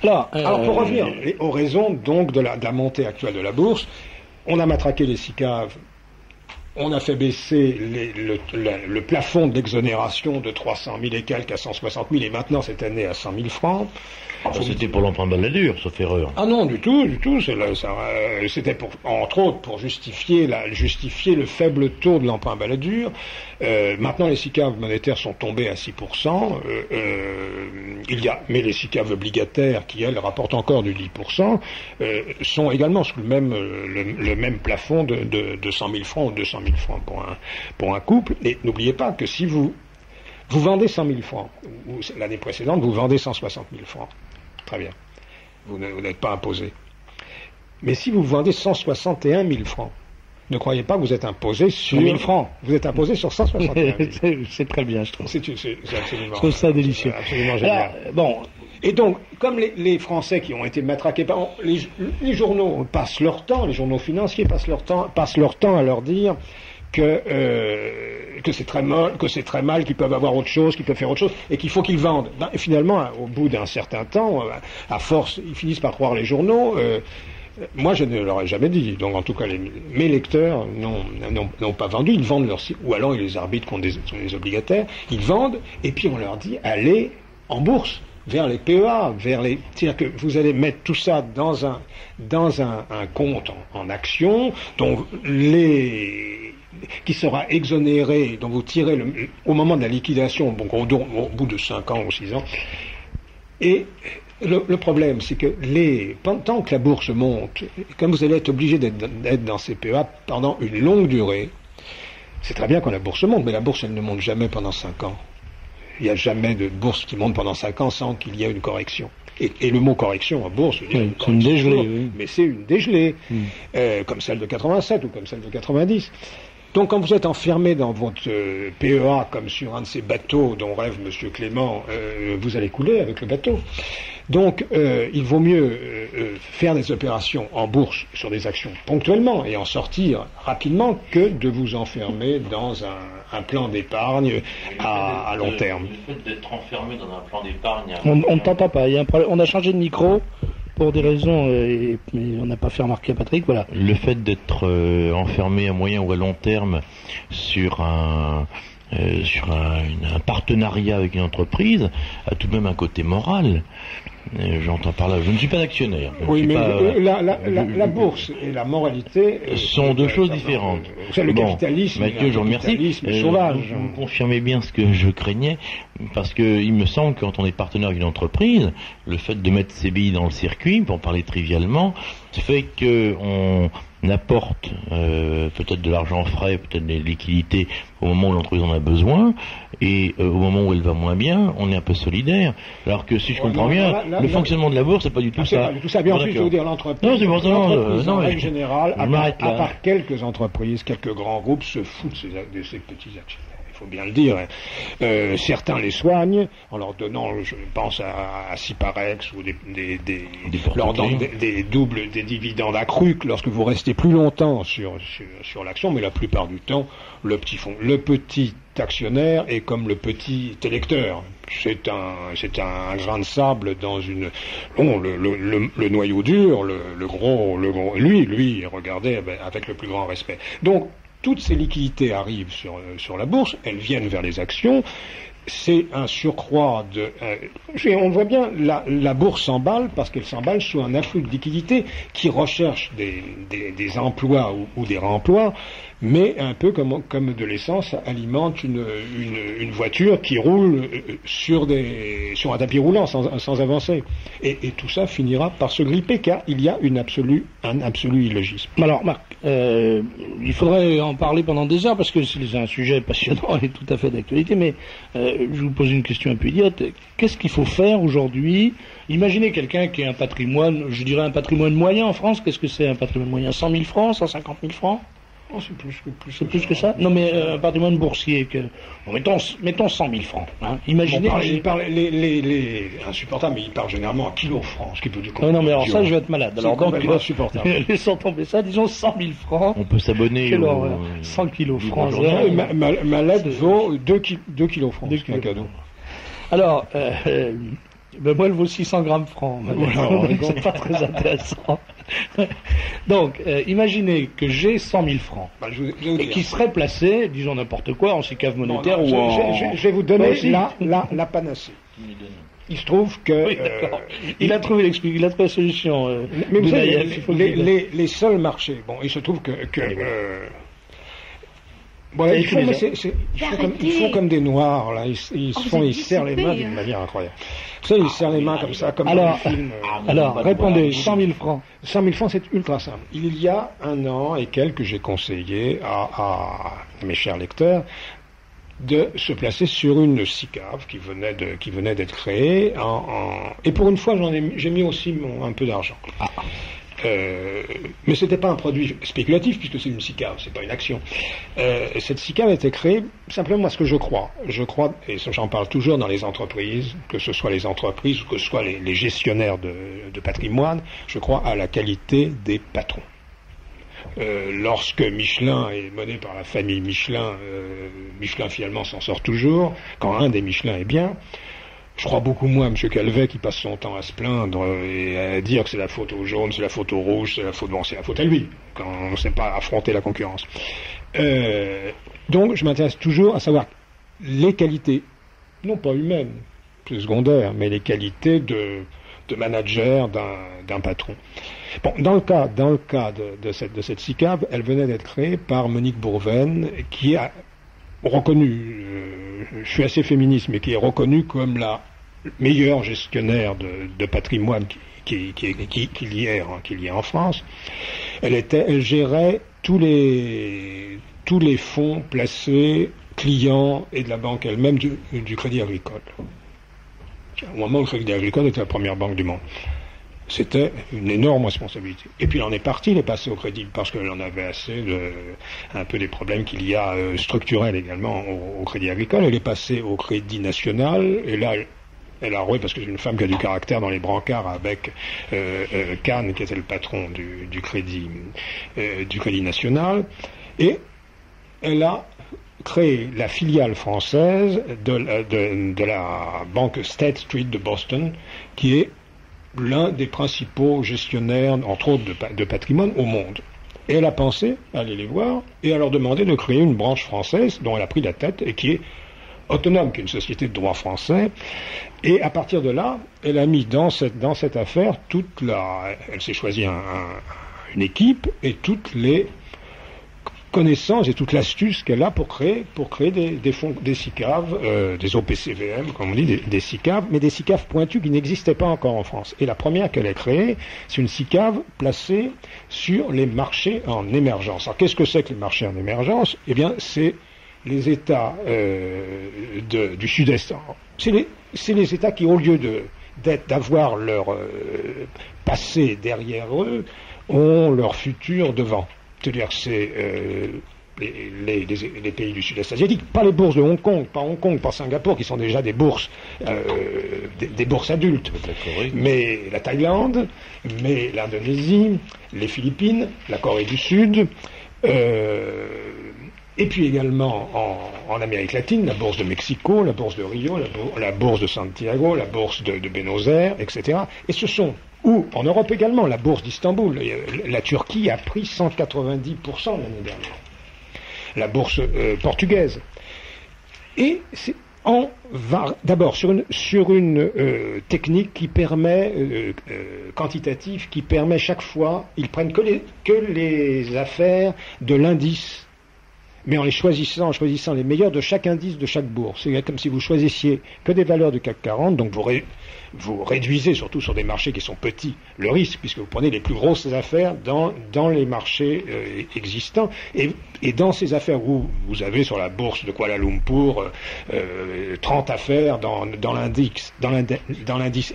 Alors pour revenir aux raisons donc de la montée actuelle de la bourse, on a matraqué les SICAV. on a fait baisser le plafond d'exonération de 300 000 et quelques à 160 000 et maintenant cette année à 100 000 francs. C'était pour l'emprunt baladure, sauf erreur. Ah non, du tout. C'était entre autres pour justifier le faible taux de l'emprunt baladure. Maintenant, les SICAV monétaires sont tombés à 6%. Mais les SICAV obligataires, qui elles rapportent encore du 10%, sont également sous le même plafond de 100 000 francs ou 200 000 francs pour un couple. Et n'oubliez pas que si vous vendez 100 000 francs, ou l'année précédente, vous vendez 160 000 francs. Très bien. Vous n'êtes pas imposé. Mais si vous vendez 161 000 francs, ne croyez pas que vous êtes imposé sur 100 000 francs. Vous êtes imposé sur 161 000. C'est très bien, je trouve. C'est absolument. Je trouve ça délicieux. Absolument génial. Alors, bon. Et donc, comme les Français qui ont été matraqués par les journaux passent leur temps, les journaux financiers passent leur temps à leur dire que c'est très mal, qu'ils peuvent avoir autre chose, qu'ils peuvent faire autre chose, et qu'il faut qu'ils vendent. Et finalement, au bout d'un certain temps, à force, ils finissent par croire les journaux. Moi, je ne leur ai jamais dit. Donc, en tout cas, mes lecteurs n'ont pas vendu. Ils vendent ou alors ils les arbitrent contre des obligataires. Ils vendent, et puis on leur dit allez en bourse, vers les PEA, c'est-à-dire que vous allez mettre tout ça dans un compte en actions, dont qui sera exonéré, dont vous tirez au moment de la liquidation, donc au bout de 5 ans ou 6 ans. Et le problème, c'est que tant que la bourse monte, comme vous allez être obligé d'être dans ces PEA pendant une longue durée, c'est très bien quand la bourse monte, mais la bourse, elle ne monte jamais pendant 5 ans. Il n'y a jamais de bourse qui monte pendant 5 ans sans qu'il y ait une correction. Et le mot correction en bourse, c'est une dégelée, oui. Mais c'est une dégelée, comme celle de 87 ou comme celle de 90. Donc quand vous êtes enfermé dans votre PEA comme sur un de ces bateaux dont rêve M. Clément, vous allez couler avec le bateau. Donc il vaut mieux faire des opérations en bourse sur des actions ponctuellement et en sortir rapidement que de vous enfermer dans un plan d'épargne à long terme. Le fait d'être enfermé dans un plan d'épargne... On ne t'entend pas, il y a un problème. On a changé de micro pour des raisons, mais on n'a pas fait remarquer à Patrick, voilà. Le fait d'être enfermé à moyen ou à long terme sur un partenariat avec une entreprise a tout de même un côté moral. J'entends par là, je ne suis pas actionnaire. Oui, mais la bourse et la moralité sont deux choses différentes. C'est le capitalisme. Mathieu, je vous remercie. Sauvage. Vous confirmez bien ce que je craignais, parce que il me semble que quand on est partenaire avec une entreprise, le fait de mettre ses billes dans le circuit, pour parler trivialement, fait qu'on apporte peut-être de l'argent frais, peut-être des liquidités au moment où l'entreprise en a besoin, et au moment où elle va moins bien, on est un peu solidaire. Alors que si je comprends bien, le fonctionnement de la bourse, c'est pas du tout ça. C'est pas du tout ça. Bien ensuite, je veux dire, l'entreprise, en règle générale, à part quelques entreprises, quelques grands groupes, se foutent de ces petits actionnaires. Il faut bien le dire. Certains les soignent en leur donnant, je pense à Ciparex ou leur donnant des dividendes accrus lorsque vous restez plus longtemps sur l'action, mais la plupart du temps, le petit actionnaire est comme le petit électeur. C'est un grain de sable dans le noyau dur, le gros, lui, regardez avec le plus grand respect. Donc, toutes ces liquidités arrivent sur la bourse, elles viennent vers les actions, c'est un surcroît on voit bien, la bourse s'emballe parce qu'elle s'emballe sous un afflux de liquidités qui recherche des emplois ou des remplois, mais un peu comme de l'essence alimente une voiture qui roule sur un tapis roulant sans avancer. Et tout ça finira par se gripper car il y a un absolu illogisme. Alors Marc, il faudrait en parler pendant des heures parce que c'est un sujet passionnant et tout à fait d'actualité, mais je vous pose une question un peu idiote. Qu'est-ce qu'il faut faire aujourd'hui? Imaginez quelqu'un qui a un patrimoine, je dirais un patrimoine moyen en France. Qu'est-ce que c'est un patrimoine moyen? 100 000 francs, 150 000 francs? Oh, c'est plus que ça. Non, mais un patrimoine boursier mettons 100 000 francs. Hein. Imaginez. Insupportable, mais il parle généralement en kilos francs, ce qui peut du coup. Non, mais alors ça, je vais être malade. Alors donc, insupportable. Laissons tomber ça. Disons 100 000 francs. On peut s'abonner. 100 kilos francs. Ma lettre vaut 2 kilos francs. C'est un cadeau. Alors, moi, elle vaut 600 grammes francs. C'est pas très intéressant. Donc, imaginez que j'ai 100 000 francs, Bah, je vais vous et dire. qui seraient placés, disons n'importe quoi, en SICAV Non, monétaire non, ou en... je vais vous donner Moi aussi. la panacée. Il se trouve que... Oui, d'accord. Il a trouvé la solution. mais vous savez, Bounaïef, il faut le dire. les seuls marchés, bon, il se trouve que voilà, Et ils tous font, les mais ans. ils font comme des noirs, là. Ils vous êtes serrent les mains dissipés, d'une hein. manière incroyable. Vous savez, ils serrent les mains comme ça, comme dans Alors, les films. alors répondez, 100 000 francs. 100 000 francs, c'est ultra simple. Il y a un an et quelques, j'ai conseillé à mes chers lecteurs de se placer sur une SICAV qui venait d'être créée. Et pour une fois, j'ai mis aussi un peu d'argent. Mais c'était pas un produit spéculatif puisque c'est une SICAV, c'est pas une action. Cette SICAV a été créée simplement parce que je crois, et j'en parle toujours dans les entreprises, que ce soit les entreprises ou que ce soit les gestionnaires de patrimoine, je crois à la qualité des patrons. Lorsque Michelin est mené par la famille Michelin, Michelin finalement s'en sort toujours. Quand un des Michelin est bien, je crois beaucoup moins à M. Calvet qui passe son temps à se plaindre et à dire que c'est la faute au jaune, c'est la faute au rouge, c'est la faute à lui, quand on ne sait pas affronter la concurrence. Donc je m'intéresse toujours à savoir les qualités, non pas humaines, c'est secondaire, mais les qualités de manager d'un patron. Bon, dans le cas de cette SICAV, elle venait d'être créée par Monique Bourven, qui a reconnu, je suis assez féministe, mais qui est reconnue comme la meilleure gestionnaire de patrimoine qu'il y ait en France. Elle gérait tous les fonds placés, clients et de la banque elle-même du Crédit Agricole. Au moment où le Crédit Agricole était la première banque du monde. C'était une énorme responsabilité. Et puis il en est parti, il est passé au crédit parce qu'il en avait assez un peu des problèmes qu'il y a structurels également au Crédit Agricole. Elle est passée au Crédit National et là elle a roué parce que c'est une femme qui a du caractère dans les brancards avec Kahn qui était le patron du Crédit National et elle a créé la filiale française de la banque State Street de Boston qui est l'un des principaux gestionnaires, entre autres, de patrimoine au monde. Et elle a pensé à aller les voir et à leur demander de créer une branche française dont elle a pris la tête et qui est autonome, qui est une société de droit français. Et à partir de là, elle a mis dans cette affaire elle s'est choisie une équipe et toutes les connaissances et toute l'astuce qu'elle a pour créer des fonds, des SICAV, des OPCVM, comme on dit, des SICAV, mais des SICAV pointus qui n'existaient pas encore en France. Et la première qu'elle a créée, c'est une SICAV placée sur les marchés en émergence. Alors qu'est-ce que c'est que les marchés en émergence? Eh bien, c'est les États du Sud-Est. C'est les États qui, au lieu d'avoir leur passé derrière eux, ont leur futur devant. C'est-à-dire que c'est les pays du Sud-Est asiatique, pas les bourses de Hong Kong, pas Singapour, qui sont déjà des bourses adultes, mais la Thaïlande, mais l'Indonésie, les Philippines, la Corée du Sud, et puis également en Amérique latine, la bourse de Mexico, la bourse de Rio, la bourse de Santiago, la bourse de Buenos Aires, etc. Et ce sont ou en Europe également, la bourse d'Istanbul. La Turquie a pris 190% l'année dernière. La bourse portugaise. Et c'est d'abord sur une technique qui permet, quantitative, qui permet chaque fois, ils prennent que les affaires de l'indice, mais en choisissant les meilleurs de chaque indice de chaque bourse. C'est comme si vous choisissiez que des valeurs du CAC 40, donc vous réduisez, surtout sur des marchés qui sont petits, le risque, puisque vous prenez les plus grosses affaires dans les marchés existants. Et dans ces affaires où vous avez sur la bourse de Kuala Lumpur 30 affaires dans l'indice,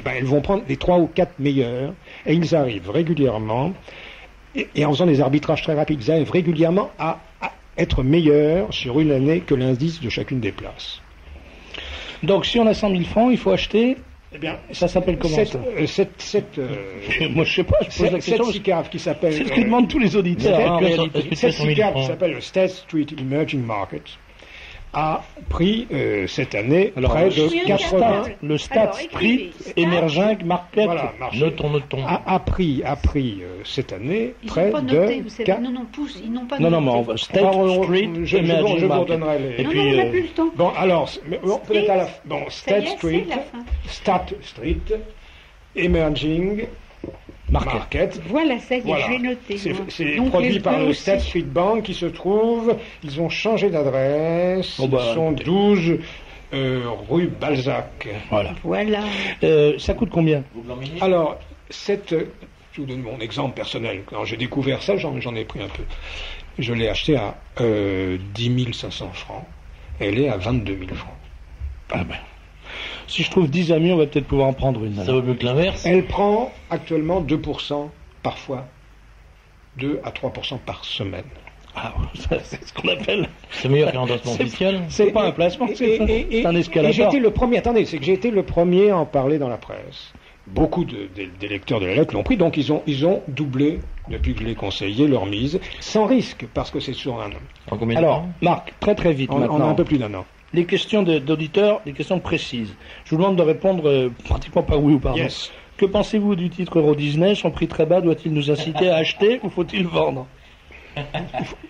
elles vont prendre les 3 ou 4 meilleures, et ils arrivent régulièrement, et en faisant des arbitrages très rapides, ils arrivent régulièrement à être meilleurs sur une année que l'indice de chacune des places. Donc si on a 100 000 francs, il faut acheter... Eh bien, ça s'appelle comment ça moi je sais pas, je pose la question. Cette SICAV qui s'appelle... C'est ce que demandent tous les auditeurs. Cette SICAV qui s'appelle le State Street Emerging Markets a pris cette année près de 80. Le Stat Street Emerging Market Notons. a pris cette année Ils près n'ont pas noté, de vous savez. 4. Non, pousse, ils n'ont pas Non, noté. mais on va State Street je Emerging vous Market. donnerai les. Et Non, puis, on n'a plus le temps. Bon, alors, peut-être à la fin. Bon, Ça y State est, Street, c'est la fin. Stat Street, Emerging Market. Voilà, ça y est, Voilà. je vais noter. moi. C'est Donc, produit les par deux le aussi. State Street Bank qui se trouve. Ils ont changé d'adresse. Oh, bah, Ils sont 12 rue Balzac. Voilà. Voilà. Ça coûte combien? Alors, je vous donne mon exemple personnel. Quand j'ai découvert ça, j'en ai pris un peu. Je l'ai acheté à 10 500 francs. Elle est à 22 000 francs. Ah ben. Si je trouve 10 amis, on va peut-être pouvoir en prendre une. Ça vaut mieux que l'inverse. Elle prend actuellement 2% parfois. 2 à 3% par semaine. Ah, ça, c'est ce qu'on appelle. C'est meilleur qu'un endossement fiscal. C'est pas un placement, c'est un escalator. Et j'ai été le premier, attendez, c'est que j'ai été le premier à en parler dans la presse. Beaucoup des lecteurs de la lettre l'ont pris, donc ils ont doublé, depuis que je l'ai conseillé, leur mise, sans risque, parce que c'est sur un an. En combien de Alors, temps Marc, très vite On a maintenant. un peu plus d'un an. Les questions d'auditeurs, des questions précises. Je vous demande de répondre pratiquement par oui ou par non. Yes. Que pensez-vous du titre Euro Disney? Son prix très bas doit-il nous inciter à acheter ou faut-il vendre?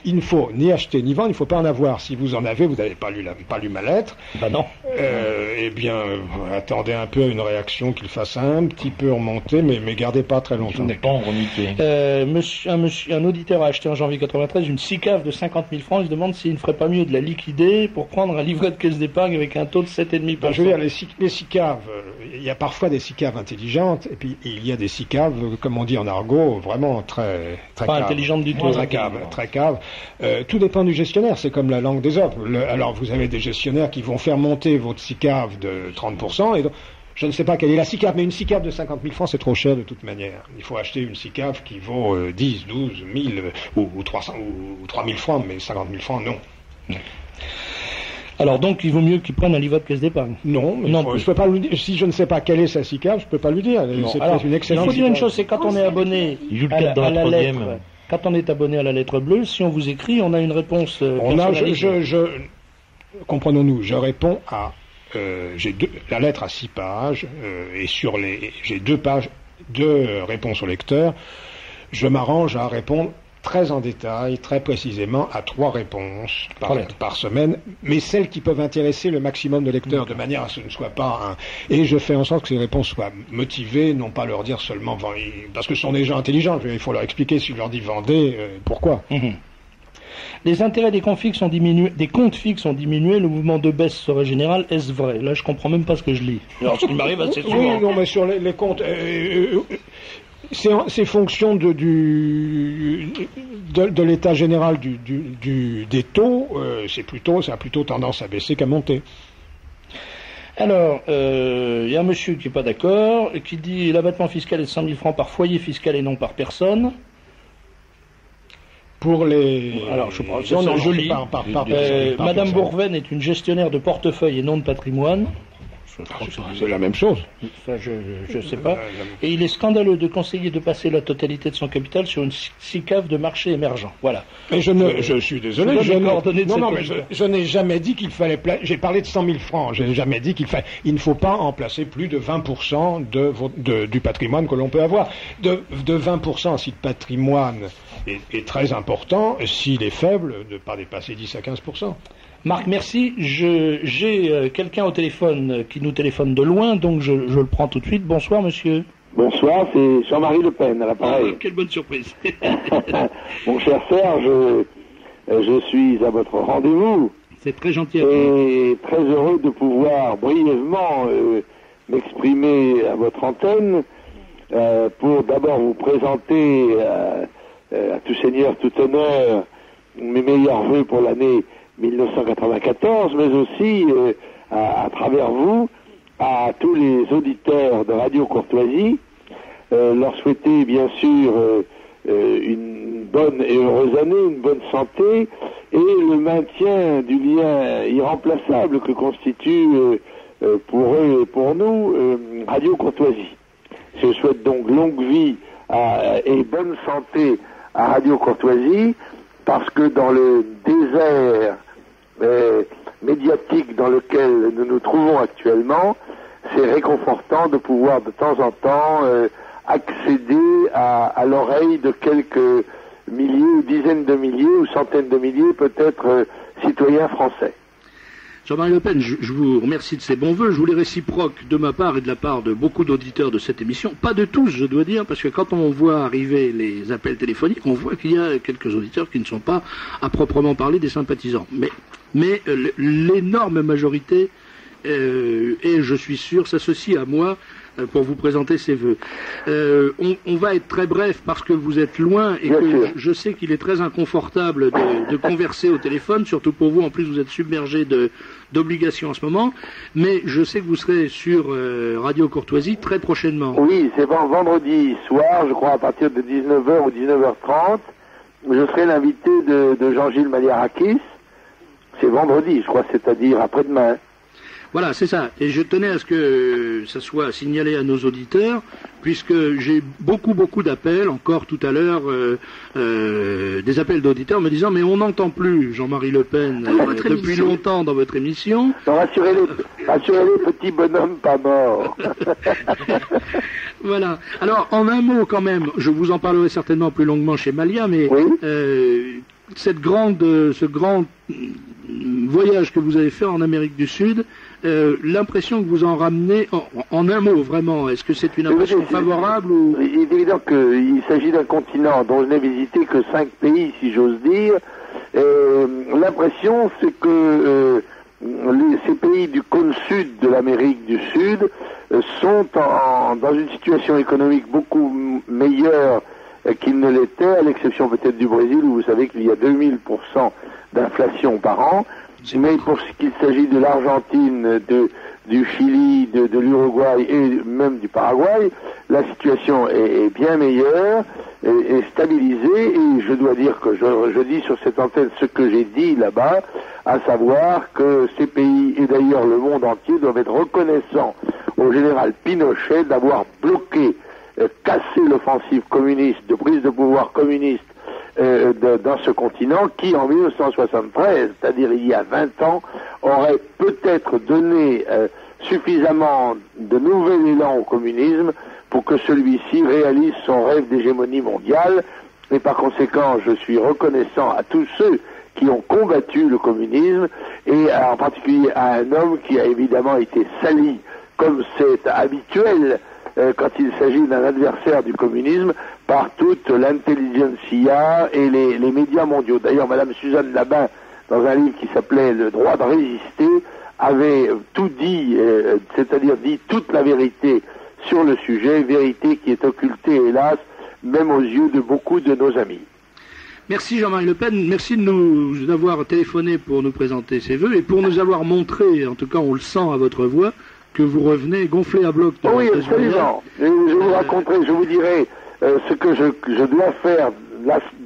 Il ne faut ni acheter ni vendre, il ne faut pas en avoir. Si vous en avez, vous n'avez pas lu ma lettre. Ben non. Eh bien, attendez un peu à une réaction qu'il fasse un petit peu remonter, mais gardez pas très longtemps. Pendre, niquer. Un auditeur a acheté en janvier 93 une SICAV de 50 000 francs. Il se demande s'il ne ferait pas mieux de la liquider pour prendre un livret de caisse d'épargne avec un taux de 7,5%. Ben, je veux dire, les SICAV, il y a parfois des SICAV intelligentes, et puis il y a des SICAV, comme on dit en argot, vraiment très Pas caves. intelligente du tout. Très cave, très cave. Tout dépend du gestionnaire, c'est comme la langue des autres. Alors vous avez des gestionnaires qui vont faire monter votre SICAV de 30%, et donc, je ne sais pas quelle est la SICAV, mais une SICAV de 50 000 francs, c'est trop cher de toute manière. Il faut acheter une SICAV qui vaut 10, 12 000 ou 300 ou 3 000 francs, mais 50 000 francs, non. Alors donc, il vaut mieux qu'il prenne un livret de caisse d'épargne. Non, mais Non plus. je peux pas lui dire. Si je ne sais pas quelle est sa SICAV, je peux pas lui dire. Non. C'est Alors, peut-être une excellente il faut dire une SICAV. chose, c'est quand on est abonné Il joue le à 4 dans la troisième. lettre, quand on est abonné à la lettre bleue, si on vous écrit, on a une réponse personnalisée. Comprenons-nous, je réponds à la lettre à 6 pages et j'ai 2 pages de réponses au lecteur. Je m'arrange à répondre très en détail, très précisément à 3 réponses par semaine, mais celles qui peuvent intéresser le maximum de lecteurs, de manière à ce que ce ne soit pas un... Et je fais en sorte que ces réponses soient motivées, non pas leur dire seulement... Parce que ce sont des gens intelligents, il faut leur expliquer, si je leur dis vendez, pourquoi. Les intérêts des comptes fixes ont diminué, le mouvement de baisse serait général, est-ce vrai? Là, je comprends même pas ce que je lis. Alors, ce qui m'arrive assez souvent. Oui, non, mais sur les comptes... c'est fonction de l'état général des taux, ça a plutôt tendance à baisser qu'à monter. Alors, il y a un monsieur qui n'est pas d'accord, qui dit l'abattement fiscal est de 100 000 francs par foyer fiscal et non par personne. Pour les... Alors, je prends, non, je lis. par Madame personne. Bourven est une gestionnaire de portefeuille et non de patrimoine. C'est la même chose. Enfin, je sais pas. Et il est scandaleux de conseiller de passer la totalité de son capital sur une SICAV de marché émergent. Voilà. Et je suis désolé, je n'ai jamais dit qu'il fallait... J'ai parlé de 100 000 francs, je n'ai jamais dit il ne faut pas en placer plus de 20% du patrimoine que l'on peut avoir. De 20% si le patrimoine est très important, s'il est faible, de ne pas dépasser 10 à 15%. Marc, merci. J'ai quelqu'un au téléphone qui nous téléphone de loin, donc je le prends tout de suite. Bonsoir, monsieur. Bonsoir, c'est Jean-Marie Le Pen à l'appareil. Quelle bonne surprise. Mon cher Serge, je suis à votre rendez-vous. C'est très gentil. Et très heureux de pouvoir brièvement m'exprimer à votre antenne pour d'abord vous présenter à tout seigneur, tout honneur, mes meilleurs vœux pour l'année 1994, mais aussi à travers vous, à tous les auditeurs de Radio Courtoisie, leur souhaiter bien sûr une bonne et heureuse année, une bonne santé et le maintien du lien irremplaçable que constitue pour eux et pour nous Radio Courtoisie. Je souhaite donc longue vie et bonne santé à Radio Courtoisie, parce que dans le désert médiatique dans lequel nous nous trouvons actuellement, c'est réconfortant de pouvoir de temps en temps accéder à l'oreille de quelques milliers ou dizaines de milliers ou centaines de milliers peut-être citoyens français. Jean-Marie Le Pen, je vous remercie de ces bons vœux. Je vous les réciproque de ma part et de la part de beaucoup d'auditeurs de cette émission. Pas de tous, je dois dire, parce que quand on voit arriver les appels téléphoniques, on voit qu'il y a quelques auditeurs qui ne sont pas à proprement parler des sympathisants. Mais l'énorme majorité, et je suis sûr, s'associe à moi pour vous présenter ses vœux. On va être très bref parce que vous êtes loin et que je sais qu'il est très inconfortable de converser au téléphone, surtout pour vous. En plus, vous êtes submergé d'obligations en ce moment. Mais je sais que vous serez sur Radio Courtoisie très prochainement. Oui, c'est vendredi soir, je crois, à partir de 19h ou 19h30. Je serai l'invité de Jean-Gilles Maliarakis. C'est vendredi, je crois, c'est-à-dire après-demain. Voilà, c'est ça. Et je tenais à ce que ça soit signalé à nos auditeurs, puisque j'ai beaucoup d'appels, encore tout à l'heure, des appels d'auditeurs me disant « Mais on n'entend plus Jean-Marie Le Pen depuis longtemps dans votre émission. » Rassurez-les, petits bonhommes pas morts. Voilà. Alors, en un mot quand même, je vous en parlerai certainement plus longuement chez Malia, mais oui. Ce grand voyage que vous avez fait en Amérique du Sud, l'impression que vous en ramenez, en un mot vraiment, est-ce que c'est une impression favorable ou... Il est évident qu'il s'agit d'un continent dont je n'ai visité que 5 pays, si j'ose dire. L'impression, c'est que ces pays du cône sud de l'Amérique du Sud sont dans une situation économique beaucoup meilleure qu'ils ne l'étaient, à l'exception peut-être du Brésil, où vous savez qu'il y a 2000% d'inflation par an. Mais pour ce qu'il s'agit de l'Argentine, du Chili, de l'Uruguay et même du Paraguay, la situation est bien meilleure, est stabilisée, et je dois dire que je dis sur cette antenne ce que j'ai dit là-bas, à savoir que ces pays, et d'ailleurs le monde entier, doivent être reconnaissants au général Pinochet d'avoir bloqué, cassé l'offensive communiste, de prise de pouvoir communiste dans ce continent qui, en 1973, c'est-à-dire il y a 20 ans, aurait peut-être donné suffisamment de nouvel élan au communisme pour que celui-ci réalise son rêve d'hégémonie mondiale. Et par conséquent, je suis reconnaissant à tous ceux qui ont combattu le communisme, et en particulier à un homme qui a évidemment été sali, comme c'est habituel quand il s'agit d'un adversaire du communisme, par toute l'intelligentsia et les médias mondiaux. D'ailleurs, Madame Suzanne Labin, dans un livre qui s'appelait « Le droit de résister », avait tout dit, c'est-à-dire dit toute la vérité sur le sujet, vérité qui est occultée, hélas, même aux yeux de beaucoup de nos amis. Merci Jean-Marie Le Pen, merci de nous avoir téléphoné pour nous présenter ces vœux et pour nous avoir montré, en tout cas on le sent à votre voix, que vous revenez gonflé à bloc. Oui, absolument. Je vous raconterai, je vous dirai ce que je dois faire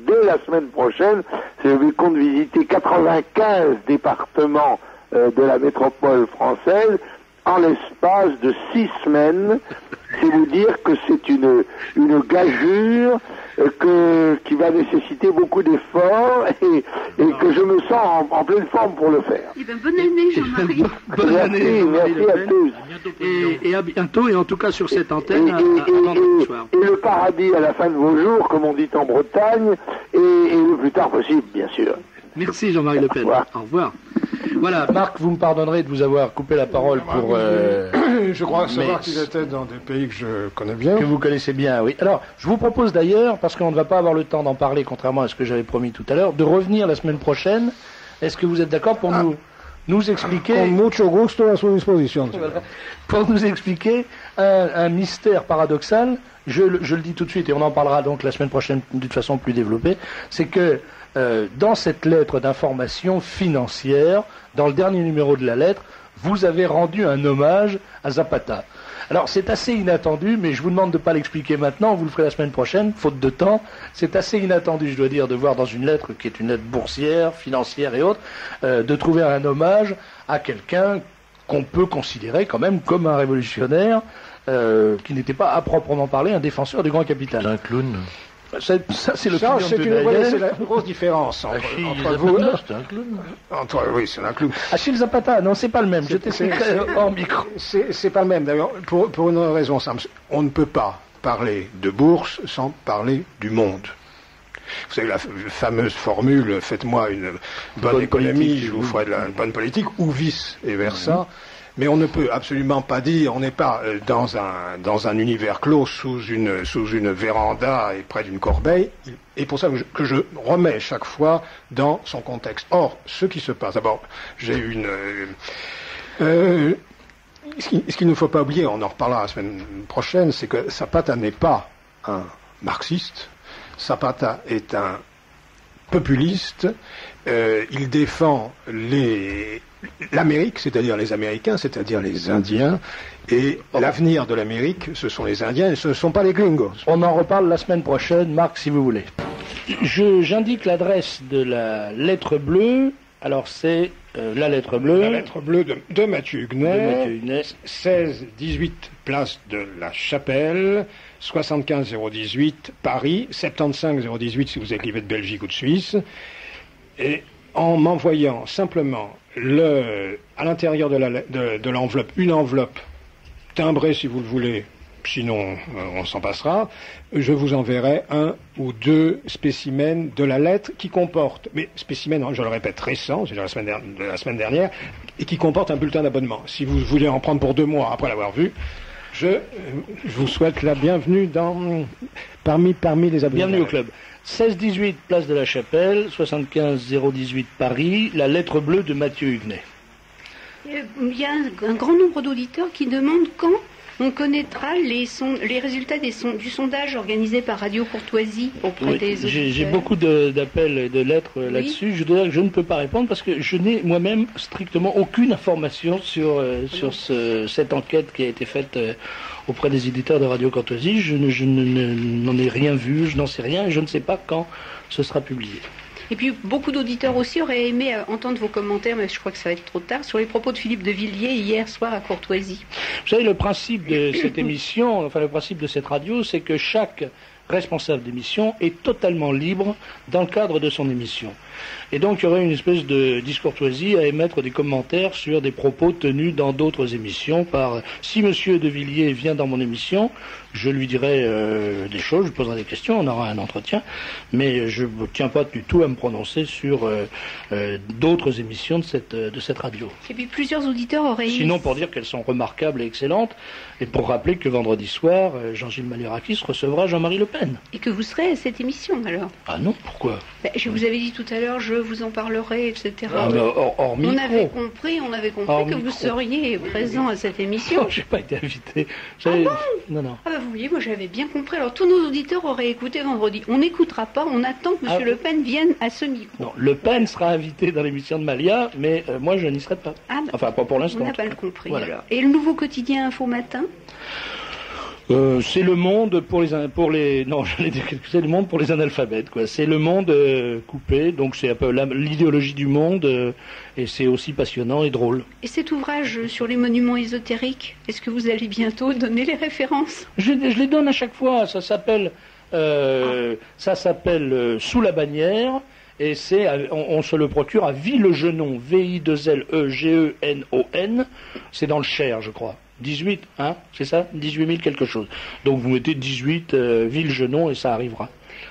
dès la semaine prochaine. C'est que je compte visiter 95 départements de la métropole française en l'espace de 6 semaines. C'est vous dire que c'est une gageure qui va nécessiter beaucoup d'efforts et que je me sens en pleine forme pour le faire. Eh bien, bonne année, Jean-Marie. Bonne année, merci à tous. Et à bientôt, et en tout cas sur cette antenne, à vendredi soir. Et le paradis à la fin de vos jours, comme on dit en Bretagne, et le plus tard possible, bien sûr. Merci Jean-Marie Le Pen. Au revoir. Voilà, Marc, vous me pardonnerez de vous avoir coupé la parole pour... Je crois savoir qu'il était dans des pays que je connais bien. Que vous connaissez bien, oui. Alors, je vous propose d'ailleurs, parce qu'on ne va pas avoir le temps d'en parler, contrairement à ce que j'avais promis tout à l'heure, de revenir la semaine prochaine. Est-ce que vous êtes d'accord pour nous expliquer... Con mucho gusto a su disposition. Voilà. Pour nous expliquer un mystère paradoxal, je le dis tout de suite, et on en parlera donc la semaine prochaine d'une façon plus développée, c'est que dans cette lettre d'information financière, dans le dernier numéro de la lettre, vous avez rendu un hommage à Zapata. Alors c'est assez inattendu, mais je vous demande de ne pas l'expliquer maintenant, vous le ferez la semaine prochaine, faute de temps. C'est assez inattendu, je dois dire, de voir dans une lettre qui est une lettre boursière, financière et autres, de trouver un hommage à quelqu'un qu'on peut considérer quand même comme un révolutionnaire, qui n'était pas à proprement parler un défenseur du grand capital. Un clown. Ça, c'est l'opinion c'est de une, voilà, Daniel. c'est la grosse différence entre Achille vous. Zapata, c'est un clown. Oui, c'est un clown. Achille Zapata, non, c'est pas le même. Je t'expliquerai hors micro. C'est pas le même. D'ailleurs, pour une raison simple, on ne peut pas parler de bourse sans parler du monde. Vous savez, la fameuse formule, faites-moi une bonne économie, je vous ferai de la bonne politique, ou vice et versa. Mais on ne peut absolument pas dire, on n'est pas dans un univers clos sous une véranda et près d'une corbeille, et pour ça que je remets chaque fois dans son contexte. Or, ce qui se passe, d'abord, j'ai une... ce qu'il ne faut pas oublier, on en reparlera la semaine prochaine, c'est que Zapata n'est pas un marxiste, Zapata est un populiste, il défend l'Amérique, c'est-à-dire les Américains, c'est-à-dire les Indiens, et l'avenir de l'Amérique, ce sont les Indiens et ce ne sont pas les gringos. On en reparle la semaine prochaine, Marc, si vous voulez. J'indique l'adresse de la lettre bleue. Alors c'est la lettre bleue. La lettre bleue de Mathieu Huguenet, 16-18 place de la Chapelle, 75 018 Paris, 75 018 si vous êtes livré de Belgique ou de Suisse. Et en m'envoyant simplement à l'intérieur de l'enveloppe, une enveloppe timbrée si vous le voulez, sinon on s'en passera, je vous enverrai un ou deux spécimens de la lettre qui comporte, mais spécimens, je le répète, récents, c'est de la semaine dernière, et qui comporte un bulletin d'abonnement. Si vous voulez en prendre pour 2 mois après l'avoir vu, je vous souhaite la bienvenue parmi les abonnés. Bienvenue au club. 16-18 place de la Chapelle, 75 018 Paris, la lettre bleue de Mathieu Huguenet. Il y a un grand nombre d'auditeurs qui demandent quand on connaîtra les résultats du sondage organisé par Radio Courtoisie auprès des auditeurs. J'ai beaucoup d'appels et de lettres là-dessus. Je dois dire que je ne peux pas répondre parce que je n'ai moi-même strictement aucune information sur cette enquête qui a été faite auprès des éditeurs de Radio Courtoisie. Je n'en ai rien vu, je n'en sais rien et je ne sais pas quand ce sera publié. Et puis, beaucoup d'auditeurs aussi auraient aimé entendre vos commentaires, mais je crois que ça va être trop tard, sur les propos de Philippe de Villiers hier soir à Courtoisie. Vous savez, le principe de cette émission, enfin le principe de cette radio, c'est que chaque responsable d'émission est totalement libre dans le cadre de son émission. Et donc, il y aurait une espèce de discourtoisie à émettre des commentaires sur des propos tenus dans d'autres émissions si Monsieur de Villiers vient dans mon émission, je lui dirai des choses, je lui poserai des questions, on aura un entretien, mais je ne tiens pas du tout à me prononcer sur d'autres émissions de cette radio. Et puis plusieurs auditeurs auraient... Sinon pour dire qu'elles sont remarquables et excellentes, et pour rappeler que vendredi soir, Jean-Gilles Malurakis recevra Jean-Marie Le Pen. Et que vous serez à cette émission alors? Ah non, pourquoi? Je vous avais dit tout à l'heure, je vous en parlerai, etc. Ah, hors micro. On avait compris que vous seriez présent à cette émission. Non, je n'ai pas été invité. Ah bon? Non. Ah bah vous voyez, moi j'avais bien compris. Alors tous nos auditeurs auraient écouté vendredi. On n'écoutera pas, on attend que M. Le Pen vienne à ce micro. Non, Le Pen sera invité dans l'émission de Malia, mais moi je n'y serai pas. Ah, bah, enfin, pas pour l'instant. On n'a pas le compris voilà. alors. Et le nouveau quotidien Info Matin? C'est le monde pour les non, j'allais dire que c'est le monde pour les analphabètes, quoi. C'est le monde coupé, donc c'est un peu l'idéologie du monde, et c'est aussi passionnant et drôle. Et cet ouvrage sur les monuments ésotériques, est-ce que vous allez bientôt donner les références? Je les donne à chaque fois. Ça s'appelle Sous la bannière. Et on se le procure à Villegenon, V-I-2-L-E-G-E-N-O-N. C'est dans le Cher, je crois. 18, hein, c'est ça? 18 000 quelque chose. Donc vous mettez 18 Villegenon et ça arrivera.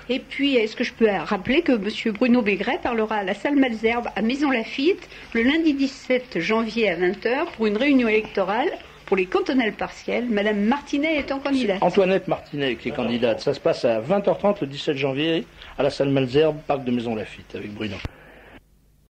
Et puis, est-ce que je peux rappeler que M. Bruno Begret parlera à la salle Malesherbes à Maison-Lafitte le lundi 17 janvier à 20h pour une réunion électorale pour les cantonales partielles. Madame Martinet étant candidate. Antoinette Martinet qui est candidate. Ça se passe à 20h30 le 17 janvier à la salle Malesherbes, parc de Maison-Lafitte avec Bruno.